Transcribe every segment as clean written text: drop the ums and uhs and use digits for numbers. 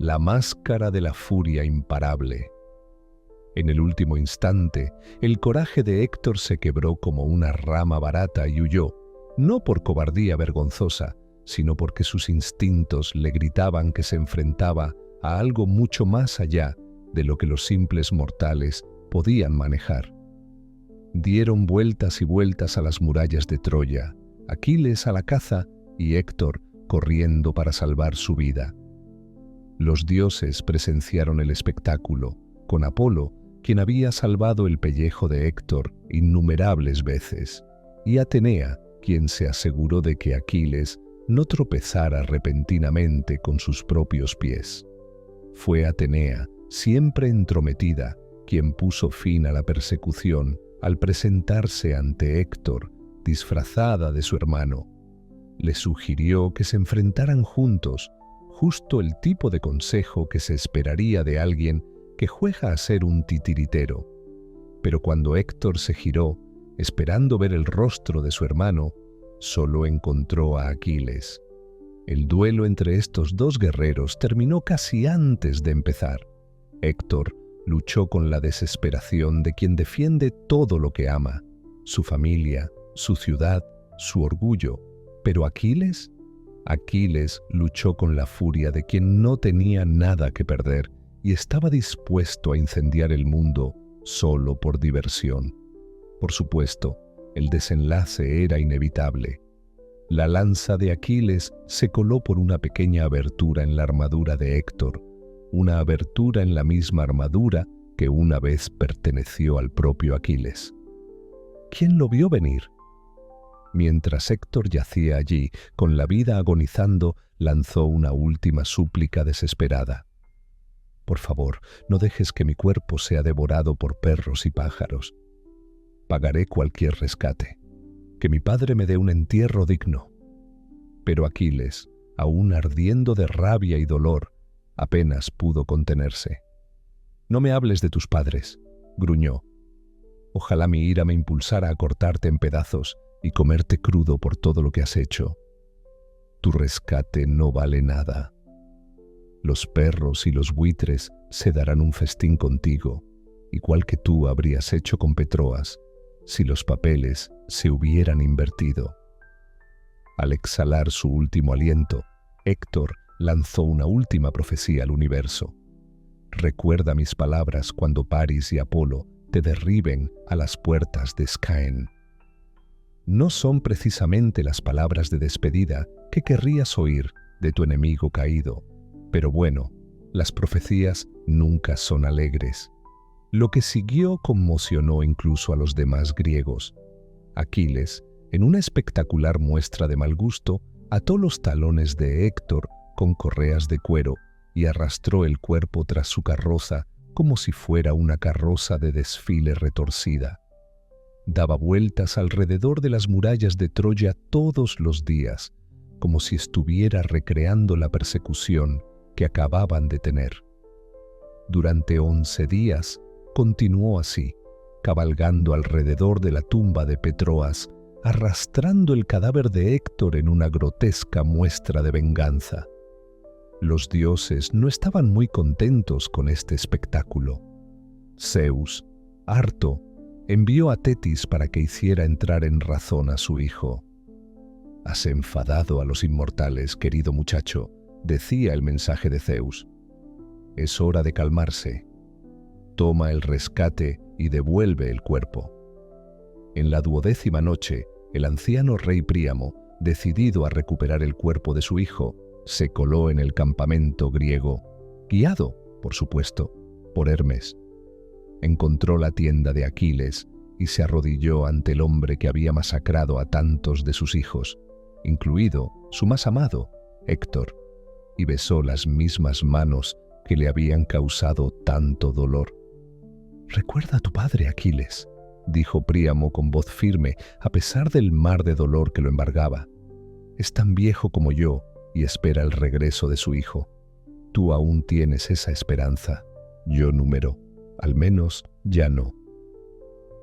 La máscara de la furia imparable. En el último instante, el coraje de Héctor se quebró como una rama barata y huyó, no por cobardía vergonzosa, sino porque sus instintos le gritaban que se enfrentaba a algo mucho más allá de lo que los simples mortales podían manejar. Dieron vueltas y vueltas a las murallas de Troya, Aquiles a la caza y Héctor corriendo para salvar su vida. Los dioses presenciaron el espectáculo, con Apolo, quien había salvado el pellejo de Héctor innumerables veces, y Atenea, quien se aseguró de que Aquiles no tropezara repentinamente con sus propios pies. Fue Atenea, siempre entrometida, quien puso fin a la persecución al presentarse ante Héctor, disfrazada de su hermano. Le sugirió que se enfrentaran juntos, justo el tipo de consejo que se esperaría de alguien que juega a ser un titiritero. Pero cuando Héctor se giró, esperando ver el rostro de su hermano, solo encontró a Aquiles. El duelo entre estos dos guerreros terminó casi antes de empezar. Héctor luchó con la desesperación de quien defiende todo lo que ama, su familia, su ciudad, su orgullo. Pero Aquiles luchó con la furia de quien no tenía nada que perder y estaba dispuesto a incendiar el mundo solo por diversión. Por supuesto, el desenlace era inevitable. La lanza de Aquiles se coló por una pequeña abertura en la armadura de Héctor, una abertura en la misma armadura que una vez perteneció al propio Aquiles. ¿Quién lo vio venir? Mientras Héctor yacía allí, con la vida agonizando, lanzó una última súplica desesperada. Por favor, no dejes que mi cuerpo sea devorado por perros y pájaros. Pagaré cualquier rescate. Que mi padre me dé un entierro digno. Pero Aquiles, aún ardiendo de rabia y dolor, apenas pudo contenerse. No me hables de tus padres, gruñó. Ojalá mi ira me impulsara a cortarte en pedazos y comerte crudo por todo lo que has hecho. Tu rescate no vale nada. Los perros y los buitres se darán un festín contigo, igual que tú habrías hecho con Petroas, si los papeles se hubieran invertido. Al exhalar su último aliento, Héctor lanzó una última profecía al universo. Recuerda mis palabras cuando Paris y Apolo te derriben a las puertas de Scaen. No son precisamente las palabras de despedida que querrías oír de tu enemigo caído, pero bueno, las profecías nunca son alegres. Lo que siguió conmocionó incluso a los demás griegos. Aquiles, en una espectacular muestra de mal gusto, ató los talones de Héctor con correas de cuero y arrastró el cuerpo tras su carroza como si fuera una carroza de desfile retorcida. Daba vueltas alrededor de las murallas de Troya todos los días, como si estuviera recreando la persecución que acababan de tener. Durante 11 días continuó así, cabalgando alrededor de la tumba de Petroas, arrastrando el cadáver de Héctor en una grotesca muestra de venganza. Los dioses no estaban muy contentos con este espectáculo. Zeus, harto, envió a Tetis para que hiciera entrar en razón a su hijo. «Has enfadado a los inmortales, querido muchacho», decía el mensaje de Zeus. «Es hora de calmarse. Toma el rescate y devuelve el cuerpo». En la 12ª noche, el anciano rey Príamo, decidido a recuperar el cuerpo de su hijo, se coló en el campamento griego, guiado, por supuesto, por Hermes. Encontró la tienda de Aquiles y se arrodilló ante el hombre que había masacrado a tantos de sus hijos, incluido su más amado, Héctor, y besó las mismas manos que le habían causado tanto dolor. «Recuerda a tu padre, Aquiles», dijo Príamo con voz firme, a pesar del mar de dolor que lo embargaba. «Es tan viejo como yo y espera el regreso de su hijo. Tú aún tienes esa esperanza. Yo, Número, al menos ya no.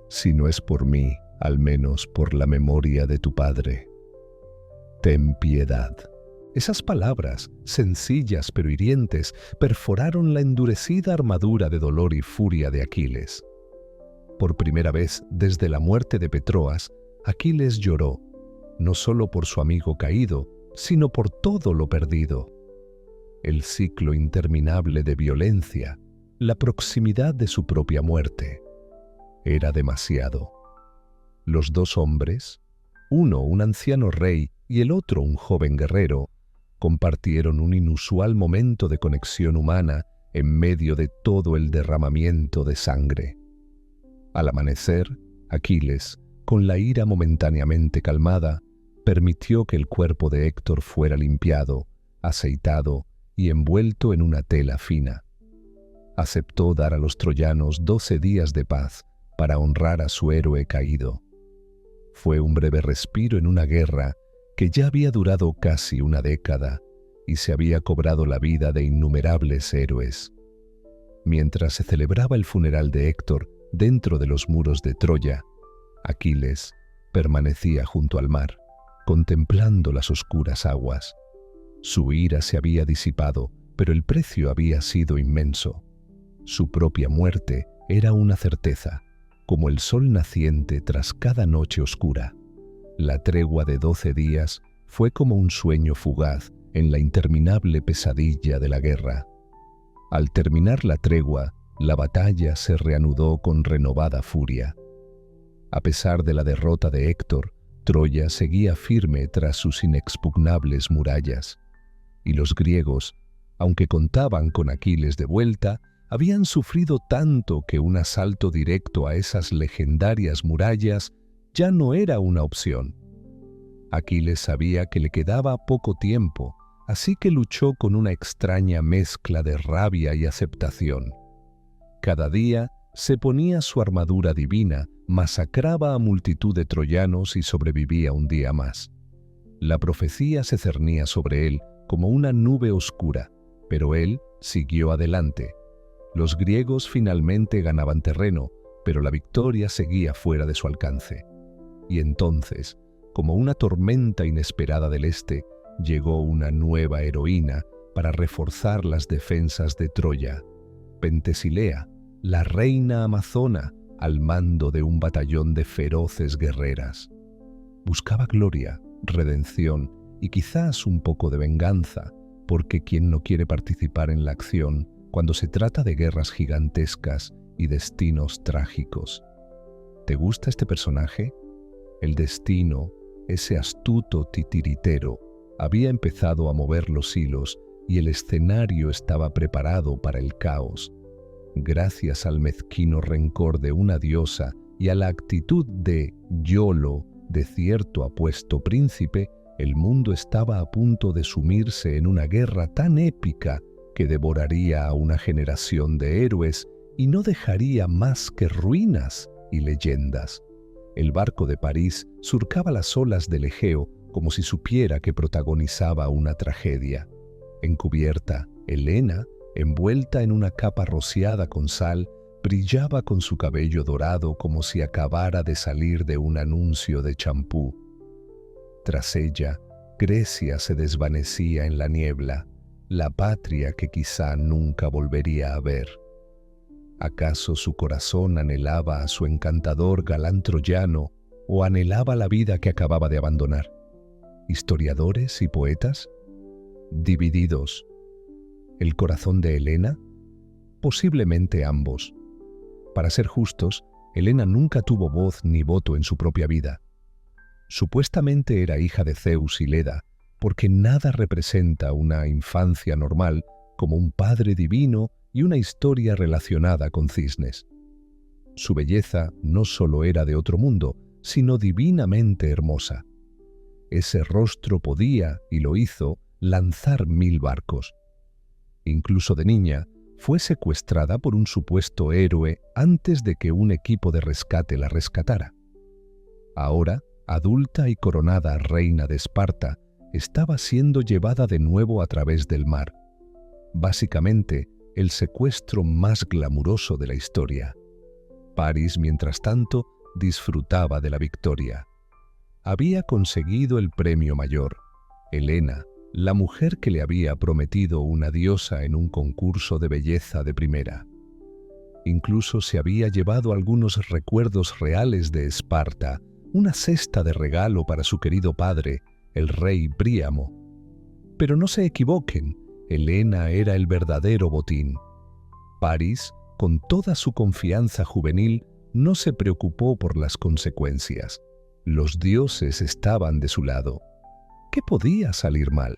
Si no es por mí, al menos por la memoria de tu padre. Ten piedad». Esas palabras, sencillas pero hirientes, perforaron la endurecida armadura de dolor y furia de Aquiles. Por primera vez desde la muerte de Patroclo, Aquiles lloró, no solo por su amigo caído, sino por todo lo perdido. El ciclo interminable de violencia, la proximidad de su propia muerte. Era demasiado. Los dos hombres, uno un anciano rey y el otro un joven guerrero, compartieron un inusual momento de conexión humana en medio de todo el derramamiento de sangre. Al amanecer, Aquiles, con la ira momentáneamente calmada, permitió que el cuerpo de Héctor fuera limpiado, aceitado y envuelto en una tela fina. Aceptó dar a los troyanos 12 días de paz para honrar a su héroe caído. Fue un breve respiro en una guerra que ya había durado casi una década y se había cobrado la vida de innumerables héroes. Mientras se celebraba el funeral de Héctor dentro de los muros de Troya, Aquiles permanecía junto al mar, contemplando las oscuras aguas. Su ira se había disipado, pero el precio había sido inmenso. Su propia muerte era una certeza, como el sol naciente tras cada noche oscura. La tregua de 12 días fue como un sueño fugaz en la interminable pesadilla de la guerra. Al terminar la tregua, la batalla se reanudó con renovada furia. A pesar de la derrota de Héctor, Troya seguía firme tras sus inexpugnables murallas. Y los griegos, aunque contaban con Aquiles de vuelta, habían sufrido tanto que un asalto directo a esas legendarias murallas ya no era una opción. Aquiles sabía que le quedaba poco tiempo, así que luchó con una extraña mezcla de rabia y aceptación. Cada día se ponía su armadura divina, masacraba a multitud de troyanos y sobrevivía un día más. La profecía se cernía sobre él como una nube oscura, pero él siguió adelante. Los griegos finalmente ganaban terreno, pero la victoria seguía fuera de su alcance. Y entonces, como una tormenta inesperada del este, llegó una nueva heroína para reforzar las defensas de Troya. Pentesilea, la reina amazona, al mando de un batallón de feroces guerreras. Buscaba gloria, redención y quizás un poco de venganza, porque ¿quién no quiere participar en la acción cuando se trata de guerras gigantescas y destinos trágicos? ¿Te gusta este personaje? El destino, ese astuto titiritero, había empezado a mover los hilos y el escenario estaba preparado para el caos. Gracias al mezquino rencor de una diosa y a la actitud de Iolo, de cierto apuesto príncipe, el mundo estaba a punto de sumirse en una guerra tan épica que devoraría a una generación de héroes y no dejaría más que ruinas y leyendas. El barco de París surcaba las olas del Egeo como si supiera que protagonizaba una tragedia. Encubierta, Helena, envuelta en una capa rociada con sal, brillaba con su cabello dorado como si acabara de salir de un anuncio de champú. Tras ella, Grecia se desvanecía en la niebla, la patria que quizá nunca volvería a ver. ¿Acaso su corazón anhelaba a su encantador galán troyano o anhelaba la vida que acababa de abandonar? ¿Historiadores y poetas? Divididos. ¿El corazón de Helena? Posiblemente ambos. Para ser justos, Helena nunca tuvo voz ni voto en su propia vida. Supuestamente era hija de Zeus y Leda, porque nada representa una infancia normal como un padre divino y una historia relacionada con cisnes. Su belleza no solo era de otro mundo, sino divinamente hermosa. Ese rostro podía, y lo hizo, lanzar 1000 barcos. Incluso de niña, fue secuestrada por un supuesto héroe antes de que un equipo de rescate la rescatara. Ahora, adulta y coronada reina de Esparta, estaba siendo llevada de nuevo a través del mar. Básicamente, el secuestro más glamuroso de la historia. París, mientras tanto, disfrutaba de la victoria. Había conseguido el premio mayor. Helena, la mujer que le había prometido una diosa en un concurso de belleza de primera. Incluso se había llevado algunos recuerdos reales de Esparta, una cesta de regalo para su querido padre, el rey Príamo. Pero no se equivoquen, Helena era el verdadero botín. Paris, con toda su confianza juvenil, no se preocupó por las consecuencias. Los dioses estaban de su lado. ¿Qué podía salir mal?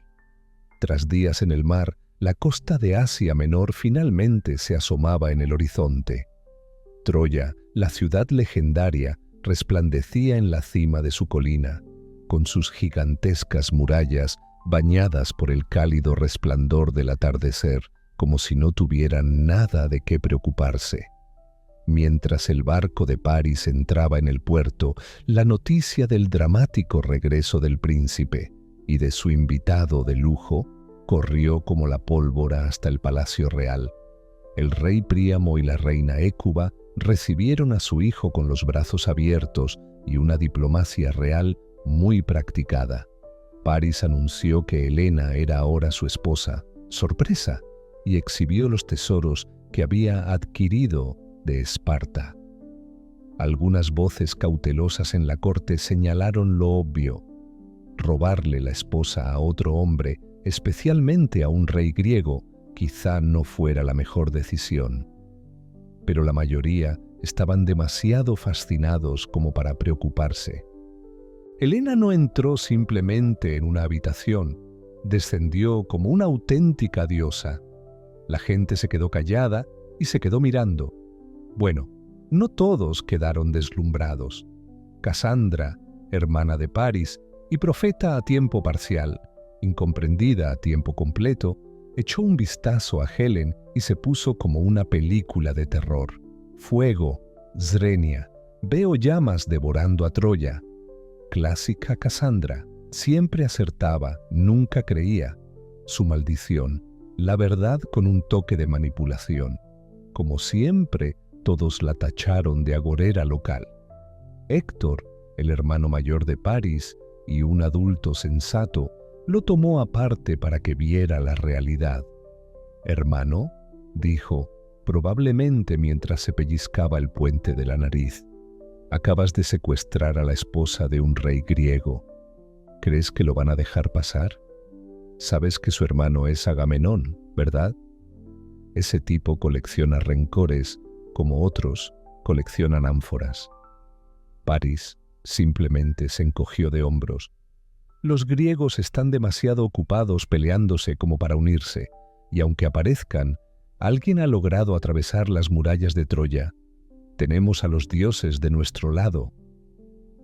Tras días en el mar, la costa de Asia Menor finalmente se asomaba en el horizonte. Troya, la ciudad legendaria, resplandecía en la cima de su colina, con sus gigantescas murallas bañadas por el cálido resplandor del atardecer, como si no tuvieran nada de qué preocuparse. Mientras el barco de Paris entraba en el puerto, la noticia del dramático regreso del príncipe y de su invitado de lujo corrió como la pólvora hasta el palacio real. El rey Príamo y la reina Hécuba recibieron a su hijo con los brazos abiertos y una diplomacia real muy practicada. Paris anunció que Helena era ahora su esposa, sorpresa, y exhibió los tesoros que había adquirido de Esparta. Algunas voces cautelosas en la corte señalaron lo obvio: robarle la esposa a otro hombre, especialmente a un rey griego, quizá no fuera la mejor decisión. Pero la mayoría estaban demasiado fascinados como para preocuparse. Helena no entró simplemente en una habitación, descendió como una auténtica diosa. La gente se quedó callada y se quedó mirando. Bueno, no todos quedaron deslumbrados. Casandra, hermana de Paris y profeta a tiempo parcial, incomprendida a tiempo completo, echó un vistazo a Helen y se puso como una película de terror. Fuego, Srenia, veo llamas devorando a Troya. Clásica Casandra, siempre acertaba, nunca creía. Su maldición, la verdad con un toque de manipulación. Como siempre, todos la tacharon de agorera local. Héctor, el hermano mayor de Paris y un adulto sensato, lo tomó aparte para que viera la realidad. «Hermano», dijo, probablemente mientras se pellizcaba el puente de la nariz, «acabas de secuestrar a la esposa de un rey griego. ¿Crees que lo van a dejar pasar? Sabes que su hermano es Agamenón, ¿verdad? Ese tipo colecciona rencores, como otros coleccionan ánforas». Paris simplemente se encogió de hombros. Los griegos están demasiado ocupados peleándose como para unirse, y aunque aparezcan, alguien ha logrado atravesar las murallas de Troya. Tenemos a los dioses de nuestro lado.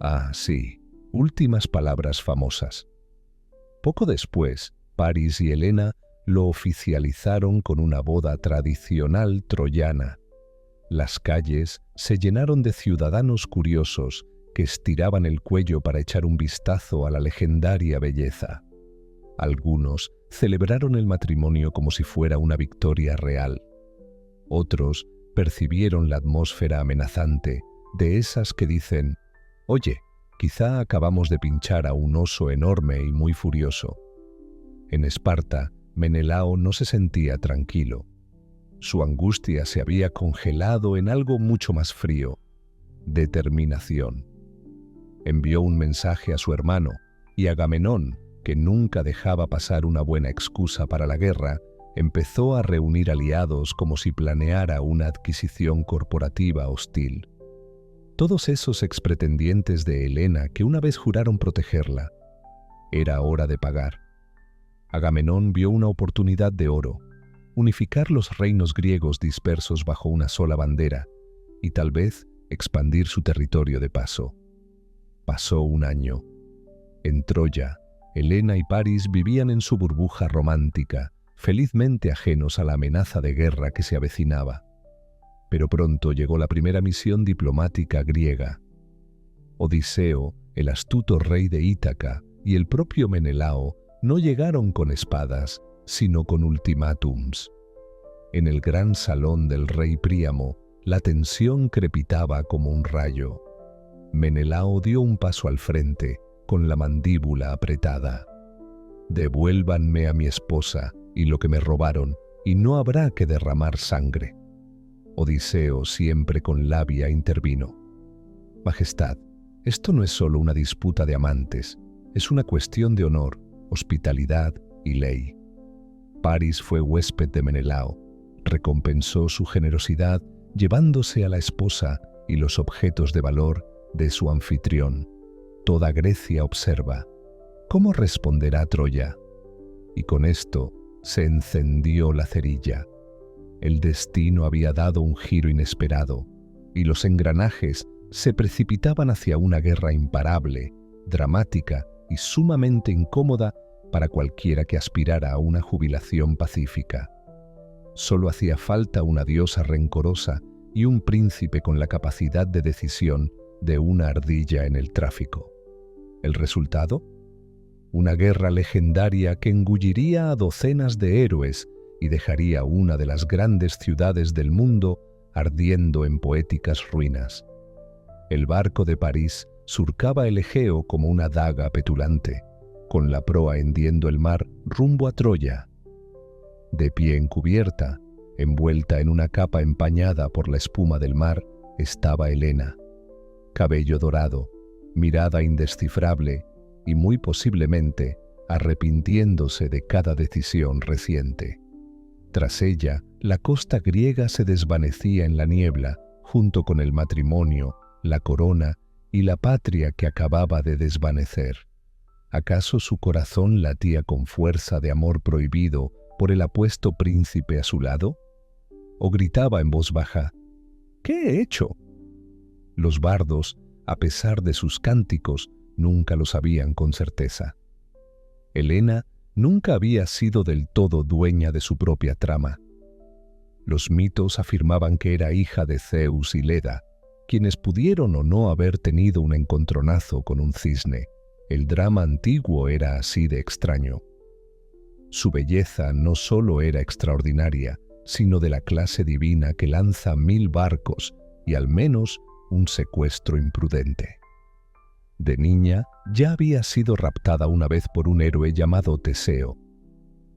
Ah, sí, últimas palabras famosas. Poco después, Paris y Helena lo oficializaron con una boda tradicional troyana. Las calles se llenaron de ciudadanos curiosos que estiraban el cuello para echar un vistazo a la legendaria belleza. Algunos celebraron el matrimonio como si fuera una victoria real. Otros percibieron la atmósfera amenazante, de esas que dicen: «Oye, quizá acabamos de pinchar a un oso enorme y muy furioso». En Esparta, Menelao no se sentía tranquilo. Su angustia se había congelado en algo mucho más frío: determinación. Envió un mensaje a su hermano, y Agamenón, que nunca dejaba pasar una buena excusa para la guerra, empezó a reunir aliados como si planeara una adquisición corporativa hostil. Todos esos expretendientes de Helena que una vez juraron protegerla. Era hora de pagar. Agamenón vio una oportunidad de oro: unificar los reinos griegos dispersos bajo una sola bandera y tal vez expandir su territorio de paso. Pasó un año. En Troya, Helena y Paris vivían en su burbuja romántica, felizmente ajenos a la amenaza de guerra que se avecinaba. Pero pronto llegó la primera misión diplomática griega. Odiseo, el astuto rey de Ítaca, y el propio Menelao no llegaron con espadas, sino con ultimátums. En el gran salón del rey Príamo, la tensión crepitaba como un rayo. Menelao dio un paso al frente, con la mandíbula apretada. Devuélvanme a mi esposa y lo que me robaron, y no habrá que derramar sangre. Odiseo, siempre con labia, intervino. Majestad, esto no es solo una disputa de amantes, es una cuestión de honor, hospitalidad y ley. Paris fue huésped de Menelao, recompensó su generosidad llevándose a la esposa y los objetos de valor de su anfitrión. Toda Grecia observa. ¿Cómo responderá Troya? Y con esto se encendió la cerilla. El destino había dado un giro inesperado, y los engranajes se precipitaban hacia una guerra imparable, dramática y sumamente incómoda para cualquiera que aspirara a una jubilación pacífica. Solo hacía falta una diosa rencorosa y un príncipe con la capacidad de decisión de una ardilla en el tráfico. ¿El resultado? Una guerra legendaria que engulliría a docenas de héroes y dejaría una de las grandes ciudades del mundo ardiendo en poéticas ruinas. El barco de París surcaba el Egeo como una daga petulante, con la proa hendiendo el mar rumbo a Troya. De pie en cubierta, envuelta en una capa empañada por la espuma del mar, estaba Helena. Cabello dorado, mirada indescifrable y muy posiblemente arrepintiéndose de cada decisión reciente. Tras ella, la costa griega se desvanecía en la niebla, junto con el matrimonio, la corona y la patria que acababa de desvanecer. ¿Acaso su corazón latía con fuerza de amor prohibido por el apuesto príncipe a su lado? ¿O gritaba en voz baja, ¿qué he hecho? Los bardos, a pesar de sus cánticos, nunca lo sabían con certeza. Helena nunca había sido del todo dueña de su propia trama. Los mitos afirmaban que era hija de Zeus y Leda, quienes pudieron o no haber tenido un encontronazo con un cisne. El drama antiguo era así de extraño. Su belleza no solo era extraordinaria, sino de la clase divina que lanza 1000 barcos y al menos un secuestro imprudente. De niña ya había sido raptada una vez por un héroe llamado Teseo.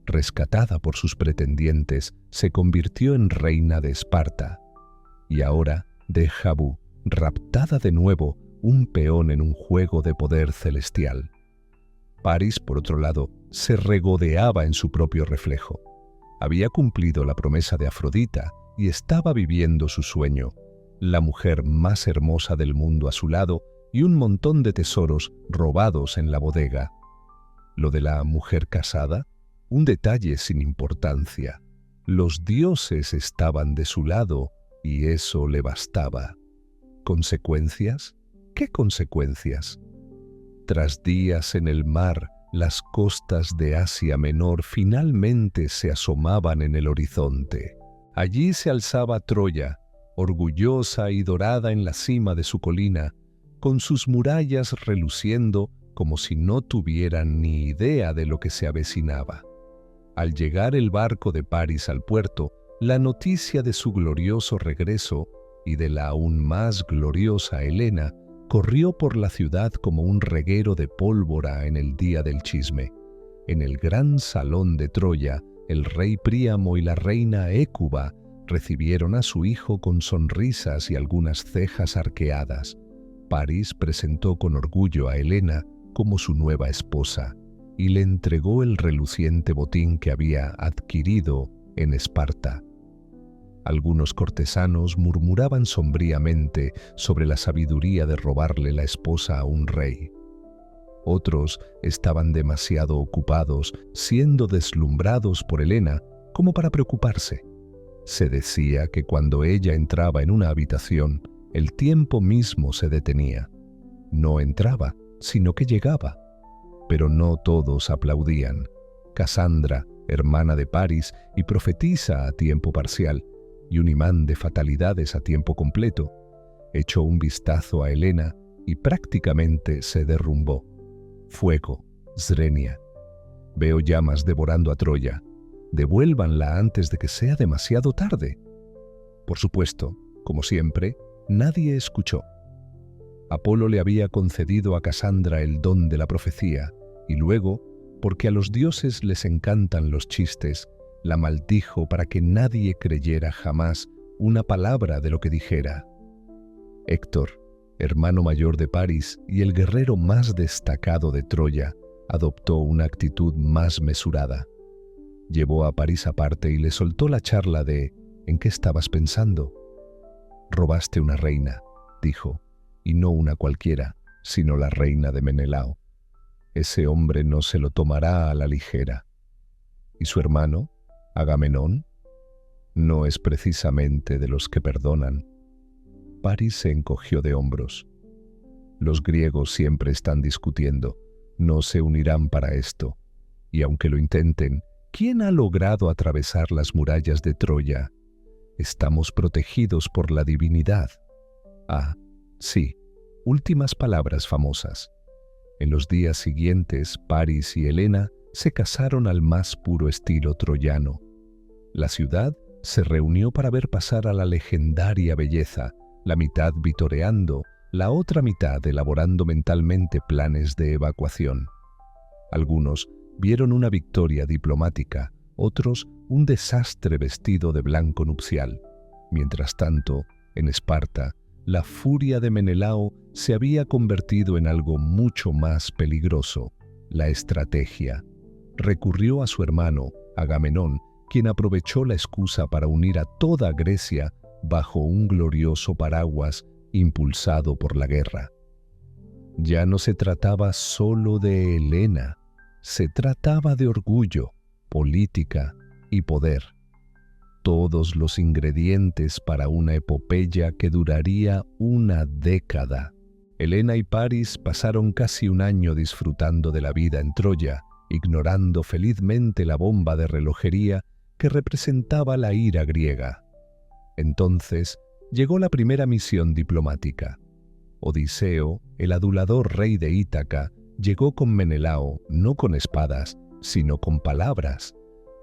Rescatada por sus pretendientes, se convirtió en reina de Esparta. Y ahora, de Jabú, raptada de nuevo, un peón en un juego de poder celestial. Paris, por otro lado, se regodeaba en su propio reflejo. Había cumplido la promesa de Afrodita y estaba viviendo su sueño, la mujer más hermosa del mundo a su lado y un montón de tesoros robados en la bodega. Lo de la mujer casada, un detalle sin importancia. Los dioses estaban de su lado y eso le bastaba. ¿Consecuencias? ¿Qué consecuencias? Tras días en el mar, las costas de Asia Menor finalmente se asomaban en el horizonte. Allí se alzaba Troya, orgullosa y dorada en la cima de su colina, con sus murallas reluciendo como si no tuvieran ni idea de lo que se avecinaba. Al llegar el barco de Paris al puerto, la noticia de su glorioso regreso y de la aún más gloriosa Helena corrió por la ciudad como un reguero de pólvora en el día del chisme. En el gran salón de Troya, el rey Príamo y la reina Hécuba recibieron a su hijo con sonrisas y algunas cejas arqueadas. Paris presentó con orgullo a Helena como su nueva esposa y le entregó el reluciente botín que había adquirido en Esparta. Algunos cortesanos murmuraban sombríamente sobre la sabiduría de robarle la esposa a un rey. Otros estaban demasiado ocupados siendo deslumbrados por Helena como para preocuparse. Se decía que cuando ella entraba en una habitación, el tiempo mismo se detenía. No entraba, sino que llegaba. Pero no todos aplaudían. Casandra, hermana de Paris y profetisa a tiempo parcial, y un imán de fatalidades a tiempo completo, echó un vistazo a Helena y prácticamente se derrumbó. Fuego, Srenia. Veo llamas devorando a Troya. Devuélvanla antes de que sea demasiado tarde. Por supuesto, como siempre, nadie escuchó. Apolo le había concedido a Casandra el don de la profecía y luego, porque a los dioses les encantan los chistes, la maldijo para que nadie creyera jamás una palabra de lo que dijera. Héctor, hermano mayor de Paris y el guerrero más destacado de Troya, adoptó una actitud más mesurada. Llevó a París aparte y le soltó la charla de «¿En qué estabas pensando?» «Robaste una reina», dijo, «y no una cualquiera, sino la reina de Menelao. Ese hombre no se lo tomará a la ligera». ¿Y su hermano, Agamenón? No es precisamente de los que perdonan. París se encogió de hombros. Los griegos siempre están discutiendo, no se unirán para esto, y aunque lo intenten, ¿quién ha logrado atravesar las murallas de Troya? Estamos protegidos por la divinidad. Ah, sí, últimas palabras famosas. En los días siguientes, París y Helena se casaron al más puro estilo troyano. La ciudad se reunió para ver pasar a la legendaria belleza, la mitad vitoreando, la otra mitad elaborando mentalmente planes de evacuación. Algunos vieron una victoria diplomática, otros un desastre vestido de blanco nupcial. Mientras tanto, en Esparta, la furia de Menelao se había convertido en algo mucho más peligroso, la estrategia. Recurrió a su hermano, Agamenón, quien aprovechó la excusa para unir a toda Grecia bajo un glorioso paraguas impulsado por la guerra. Ya no se trataba solo de Helena, se trataba de orgullo, política y poder. Todos los ingredientes para una epopeya que duraría una década. Helena y París pasaron casi un año disfrutando de la vida en Troya, ignorando felizmente la bomba de relojería que representaba la ira griega. Entonces llegó la primera misión diplomática. Odiseo, el adulador rey de Ítaca, llegó con Menelao no con espadas, sino con palabras.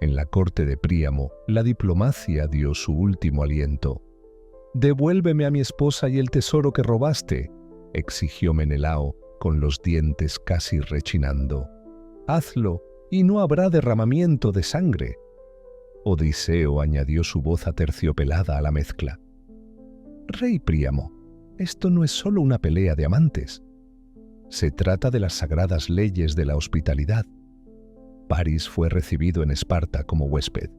En la corte de Príamo, la diplomacia dio su último aliento. «Devuélveme a mi esposa y el tesoro que robaste», exigió Menelao, con los dientes casi rechinando. «Hazlo, y no habrá derramamiento de sangre». Odiseo añadió su voz aterciopelada a la mezcla. «Rey Príamo, esto no es solo una pelea de amantes. Se trata de las sagradas leyes de la hospitalidad. París fue recibido en Esparta como huésped.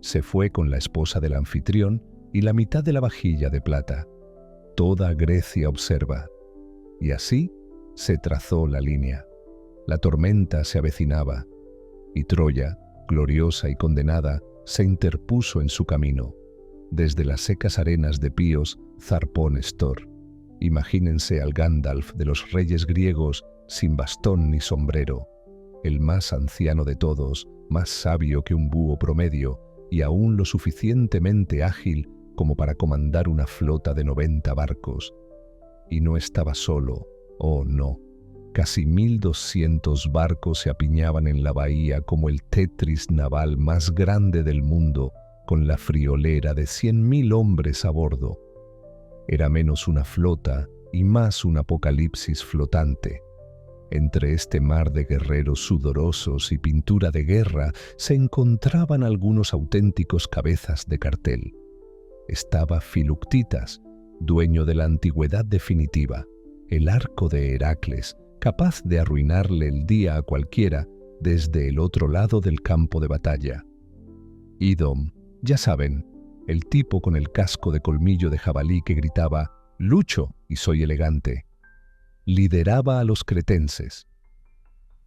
Se fue con la esposa del anfitrión y la mitad de la vajilla de plata. Toda Grecia observa. Y así se trazó la línea. La tormenta se avecinaba, y Troya, gloriosa y condenada, se interpuso en su camino. Desde las secas arenas de Píos zarpó Néstor. Imagínense al Gandalf de los reyes griegos sin bastón ni sombrero, el más anciano de todos, más sabio que un búho promedio y aún lo suficientemente ágil como para comandar una flota de 90 barcos. Y no estaba solo, oh no. Casi 1200 barcos se apiñaban en la bahía como el Tetris naval más grande del mundo, con la friolera de 100.000 hombres a bordo. Era menos una flota y más un apocalipsis flotante. Entre este mar de guerreros sudorosos y pintura de guerra se encontraban algunos auténticos cabezas de cartel. Estaba Filuctitas, dueño de la antigüedad definitiva, el arco de Heracles, capaz de arruinarle el día a cualquiera desde el otro lado del campo de batalla. Idom, ya saben, el tipo con el casco de colmillo de jabalí que gritaba «Lucho y soy elegante», lideraba a los cretenses.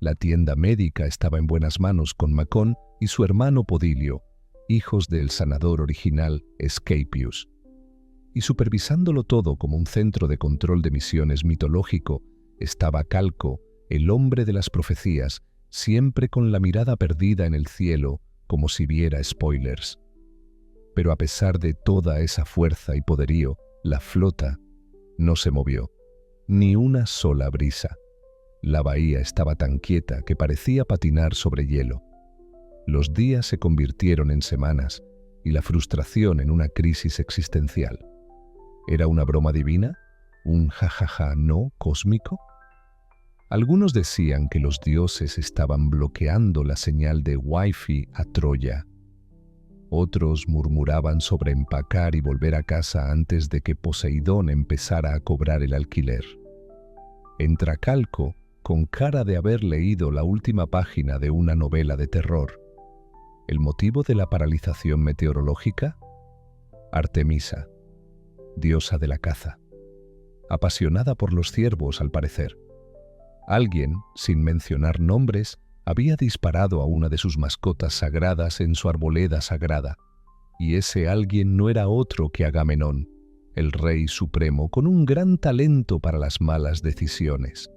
La tienda médica estaba en buenas manos con Macón y su hermano Podilio, hijos del sanador original Escapius. Y supervisándolo todo como un centro de control de misiones mitológico, estaba Calco, el hombre de las profecías, siempre con la mirada perdida en el cielo, como si viera spoilers. Pero a pesar de toda esa fuerza y poderío, la flota no se movió, ni una sola brisa. La bahía estaba tan quieta que parecía patinar sobre hielo. Los días se convirtieron en semanas y la frustración en una crisis existencial. ¿Era una broma divina? ¿Un jajaja no cósmico? Algunos decían que los dioses estaban bloqueando la señal de Wi-Fi a Troya. Otros murmuraban sobre empacar y volver a casa antes de que Poseidón empezara a cobrar el alquiler. Entra Calco, con cara de haber leído la última página de una novela de terror. ¿El motivo de la paralización meteorológica? Artemisa, diosa de la caza, apasionada por los ciervos al parecer. Alguien, sin mencionar nombres, había disparado a una de sus mascotas sagradas en su arboleda sagrada, y ese alguien no era otro que Agamenón, el rey supremo con un gran talento para las malas decisiones.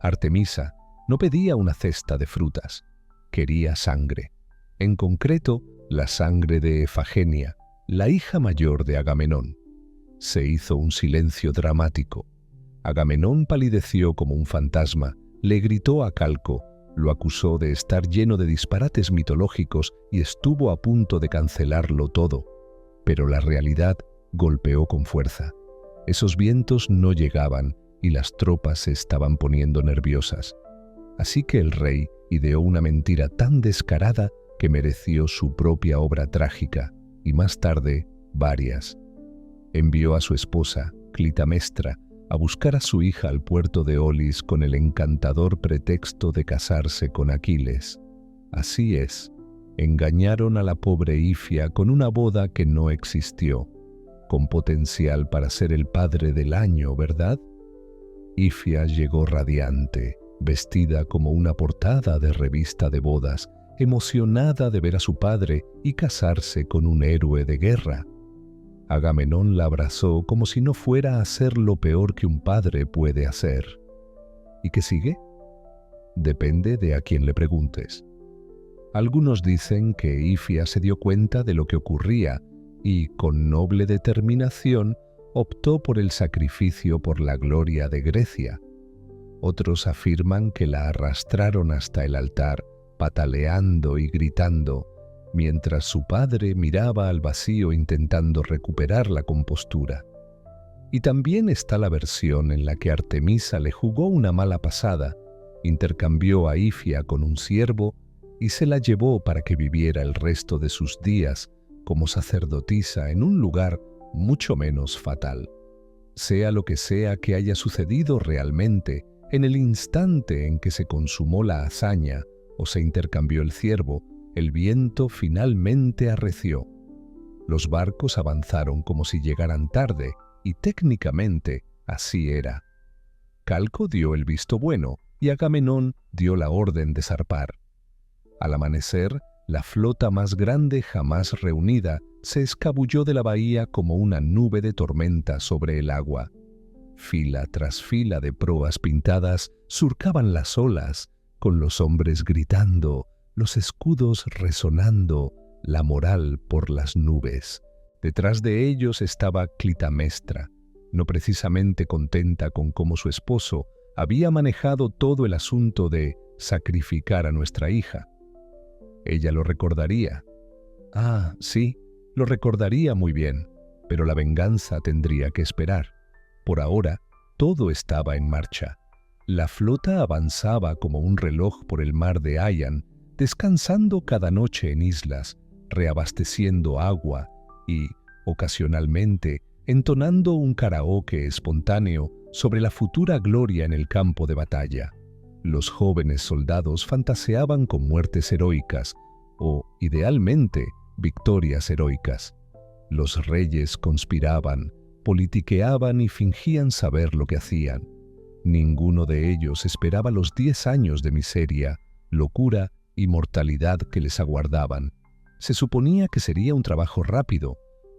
Artemisa no pedía una cesta de frutas, quería sangre, en concreto la sangre de Efagenia, la hija mayor de Agamenón. Se hizo un silencio dramático. Agamenón palideció como un fantasma, le gritó a Calco, lo acusó de estar lleno de disparates mitológicos y estuvo a punto de cancelarlo todo. Pero la realidad golpeó con fuerza. Esos vientos no llegaban y las tropas se estaban poniendo nerviosas. Así que el rey ideó una mentira tan descarada que mereció su propia obra trágica, y más tarde, varias. Envió a su esposa, Clitamestra, a buscar a su hija al puerto de Olis con el encantador pretexto de casarse con Aquiles. Así es, engañaron a la pobre Ifia con una boda que no existió, con potencial para ser el padre del año, ¿verdad? Ifia llegó radiante, vestida como una portada de revista de bodas, emocionada de ver a su padre y casarse con un héroe de guerra. Agamenón la abrazó como si no fuera a hacer lo peor que un padre puede hacer. ¿Y qué sigue? Depende de a quién le preguntes. Algunos dicen que Ifia se dio cuenta de lo que ocurría y, con noble determinación, optó por el sacrificio por la gloria de Grecia. Otros afirman que la arrastraron hasta el altar, pataleando y gritando, mientras su padre miraba al vacío intentando recuperar la compostura. Y también está la versión en la que Artemisa le jugó una mala pasada, intercambió a Ifia con un ciervo y se la llevó para que viviera el resto de sus días como sacerdotisa en un lugar mucho menos fatal. Sea lo que sea que haya sucedido realmente, en el instante en que se consumó la hazaña o se intercambió el ciervo, el viento finalmente arreció. Los barcos avanzaron como si llegaran tarde, y técnicamente así era. Calco dio el visto bueno, y Agamenón dio la orden de zarpar. Al amanecer, la flota más grande jamás reunida se escabulló de la bahía como una nube de tormenta sobre el agua. Fila tras fila de proas pintadas surcaban las olas, con los hombres gritando, los escudos resonando, la moral por las nubes. Detrás de ellos estaba Clitamestra, no precisamente contenta con cómo su esposo había manejado todo el asunto de sacrificar a nuestra hija. Ella lo recordaría. Ah, sí, lo recordaría muy bien, pero la venganza tendría que esperar. Por ahora, todo estaba en marcha. La flota avanzaba como un reloj por el mar de Haiyan, descansando cada noche en islas, reabasteciendo agua y, ocasionalmente, entonando un karaoke espontáneo sobre la futura gloria en el campo de batalla. Los jóvenes soldados fantaseaban con muertes heroicas o, idealmente, victorias heroicas. Los reyes conspiraban, politiqueaban y fingían saber lo que hacían. Ninguno de ellos esperaba los 10 años de miseria, locura y mortalidad que les aguardaban. Se suponía que sería un trabajo rápido,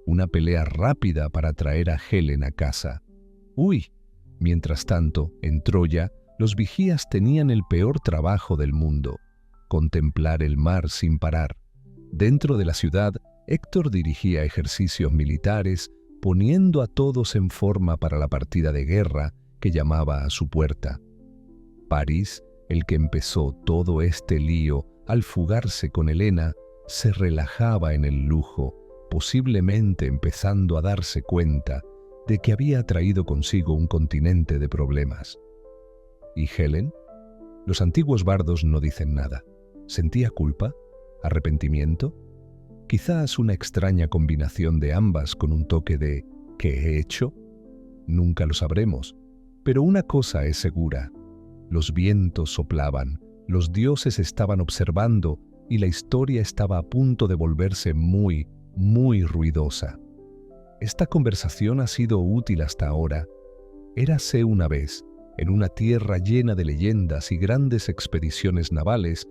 una pelea rápida para traer a Helen a casa. ¡Uy! Mientras tanto, en Troya, los vigías tenían el peor trabajo del mundo: contemplar el mar sin parar. Dentro de la ciudad, Héctor dirigía ejercicios militares, poniendo a todos en forma para la partida de guerra que llamaba a su puerta. París, el que empezó todo este lío al fugarse con Helena, se relajaba en el lujo, posiblemente empezando a darse cuenta de que había traído consigo un continente de problemas. ¿Y Helen? Los antiguos bardos no dicen nada. ¿Sentía culpa? ¿Arrepentimiento? Quizás una extraña combinación de ambas con un toque de ¿qué he hecho? Nunca lo sabremos, pero una cosa es segura. Los vientos soplaban, los dioses estaban observando y la historia estaba a punto de volverse muy, muy ruidosa. Esta conversación ha sido útil hasta ahora. Érase una vez, en una tierra llena de leyendas y grandes expediciones navales,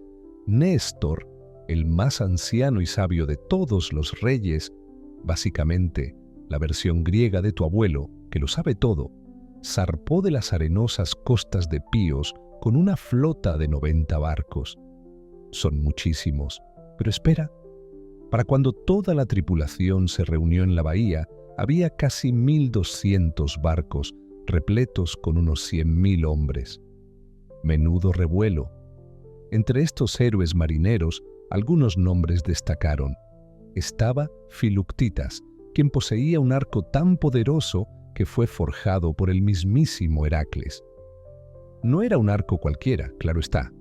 Néstor, el más anciano y sabio de todos los reyes, básicamente la versión griega de tu abuelo, que lo sabe todo, zarpó de las arenosas costas de Píos con una flota de 90 barcos. Son muchísimos, pero espera, para cuando toda la tripulación se reunió en la bahía, había casi 1.200 barcos, repletos con unos 100.000 hombres. Menudo revuelo. Entre estos héroes marineros, algunos nombres destacaron. Estaba Filuctitas, quien poseía un arco tan poderoso que fue forjado por el mismísimo Heracles. No era un arco cualquiera, claro está.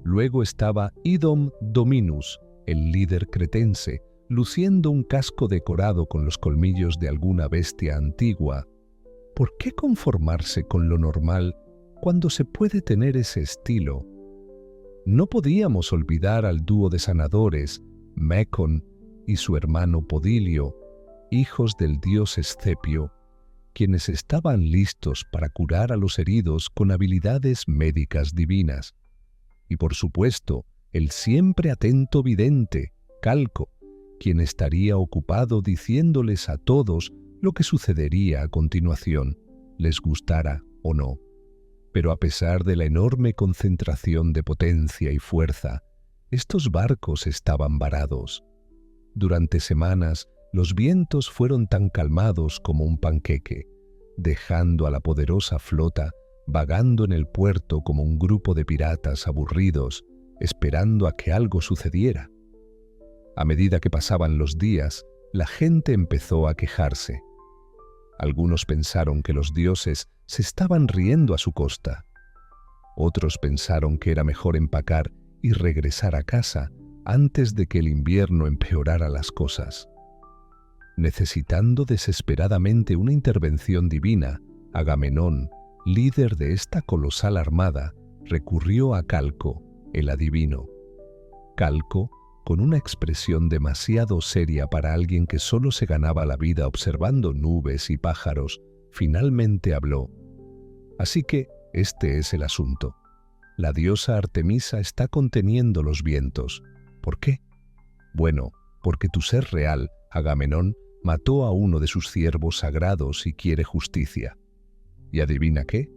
Luego estaba Idom Dominus, el líder cretense, luciendo un casco decorado con los colmillos de alguna bestia antigua. ¿Por qué conformarse con lo normal cuando se puede tener ese estilo? No podíamos olvidar al dúo de sanadores, Mecon y su hermano Podilio, hijos del dios Escepio, quienes estaban listos para curar a los heridos con habilidades médicas divinas. Y por supuesto, el siempre atento vidente, Calco, quien estaría ocupado diciéndoles a todos lo que sucedería a continuación, les gustara o no. Pero a pesar de la enorme concentración de potencia y fuerza, estos barcos estaban varados. Durante semanas, los vientos fueron tan calmados como un panqueque, dejando a la poderosa flota vagando en el puerto como un grupo de piratas aburridos, esperando a que algo sucediera. A medida que pasaban los días, la gente empezó a quejarse. Algunos pensaron que los dioses se estaban riendo a su costa. Otros pensaron que era mejor empacar y regresar a casa antes de que el invierno empeorara las cosas. Necesitando desesperadamente una intervención divina, Agamenón, líder de esta colosal armada, recurrió a Calco, el adivino. Calco, con una expresión demasiado seria para alguien que solo se ganaba la vida observando nubes y pájaros, finalmente habló. Así que este es el asunto. La diosa Artemisa está conteniendo los vientos. ¿Por qué? Bueno, porque tu ser real, Agamenón, mató a uno de sus ciervos sagrados y quiere justicia. ¿Y adivina qué?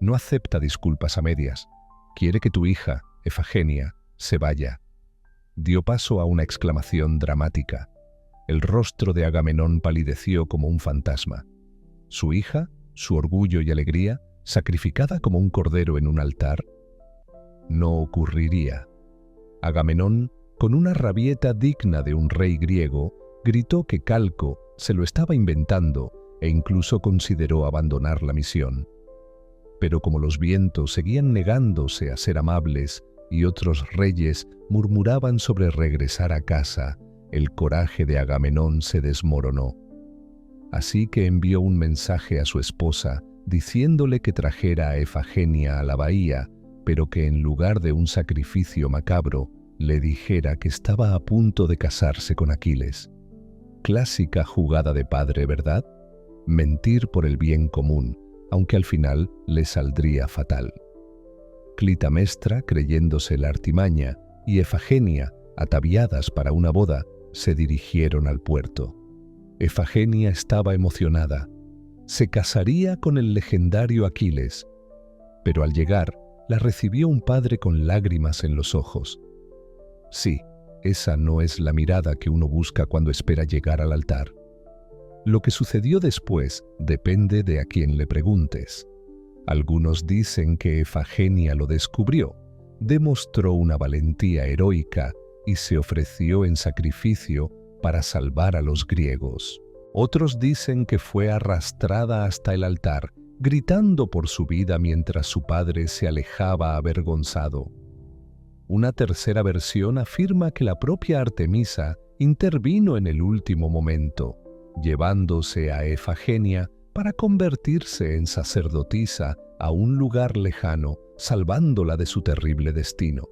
No acepta disculpas a medias. Quiere que tu hija, Efagenia, se vaya. Dio paso a una exclamación dramática. El rostro de Agamenón palideció como un fantasma. Su hija, su orgullo y alegría, sacrificada como un cordero en un altar. No ocurriría. Agamenón, con una rabieta digna de un rey griego, gritó que Calco se lo estaba inventando e incluso consideró abandonar la misión. Pero como los vientos seguían negándose a ser amables y otros reyes murmuraban sobre regresar a casa, el coraje de Agamenón se desmoronó. Así que envió un mensaje a su esposa diciéndole que trajera a Efagenia a la bahía, pero que en lugar de un sacrificio macabro, le dijera que estaba a punto de casarse con Aquiles. Clásica jugada de padre, ¿verdad? Mentir por el bien común, aunque al final le saldría fatal. Clitamestra, creyéndose la artimaña, y Efagenia, ataviadas para una boda, se dirigieron al puerto. Efagenia estaba emocionada. Se casaría con el legendario Aquiles. Pero al llegar, la recibió un padre con lágrimas en los ojos. Sí, esa no es la mirada que uno busca cuando espera llegar al altar. Lo que sucedió después depende de a quién le preguntes. Algunos dicen que Efagenia lo descubrió, demostró una valentía heroica y se ofreció en sacrificio para salvar a los griegos. Otros dicen que fue arrastrada hasta el altar gritando por su vida mientras su padre se alejaba avergonzado. Una tercera versión afirma que la propia Artemisa intervino en el último momento, llevándose a Efagenia para convertirse en sacerdotisa a un lugar lejano, salvándola de su terrible destino.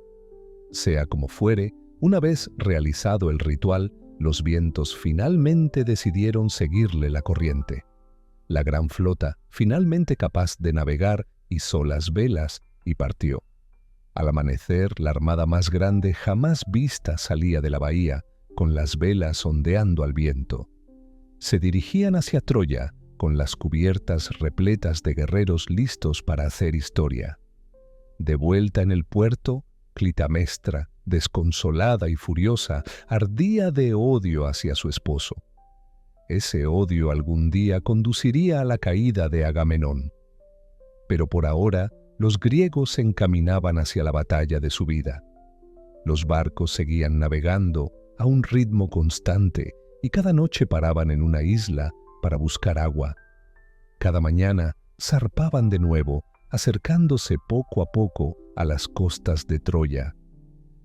Sea como fuere, una vez realizado el ritual, los vientos finalmente decidieron seguirle la corriente. La gran flota, finalmente capaz de navegar, izó las velas y partió. Al amanecer, la armada más grande jamás vista salía de la bahía, con las velas ondeando al viento. Se dirigían hacia Troya, con las cubiertas repletas de guerreros listos para hacer historia. De vuelta en el puerto, Clitamestra, desconsolada y furiosa, ardía de odio hacia su esposo. Ese odio algún día conduciría a la caída de Agamenón. Pero por ahora, los griegos se encaminaban hacia la batalla de su vida. Los barcos seguían navegando a un ritmo constante y cada noche paraban en una isla para buscar agua. Cada mañana zarpaban de nuevo, acercándose poco a poco a las costas de Troya.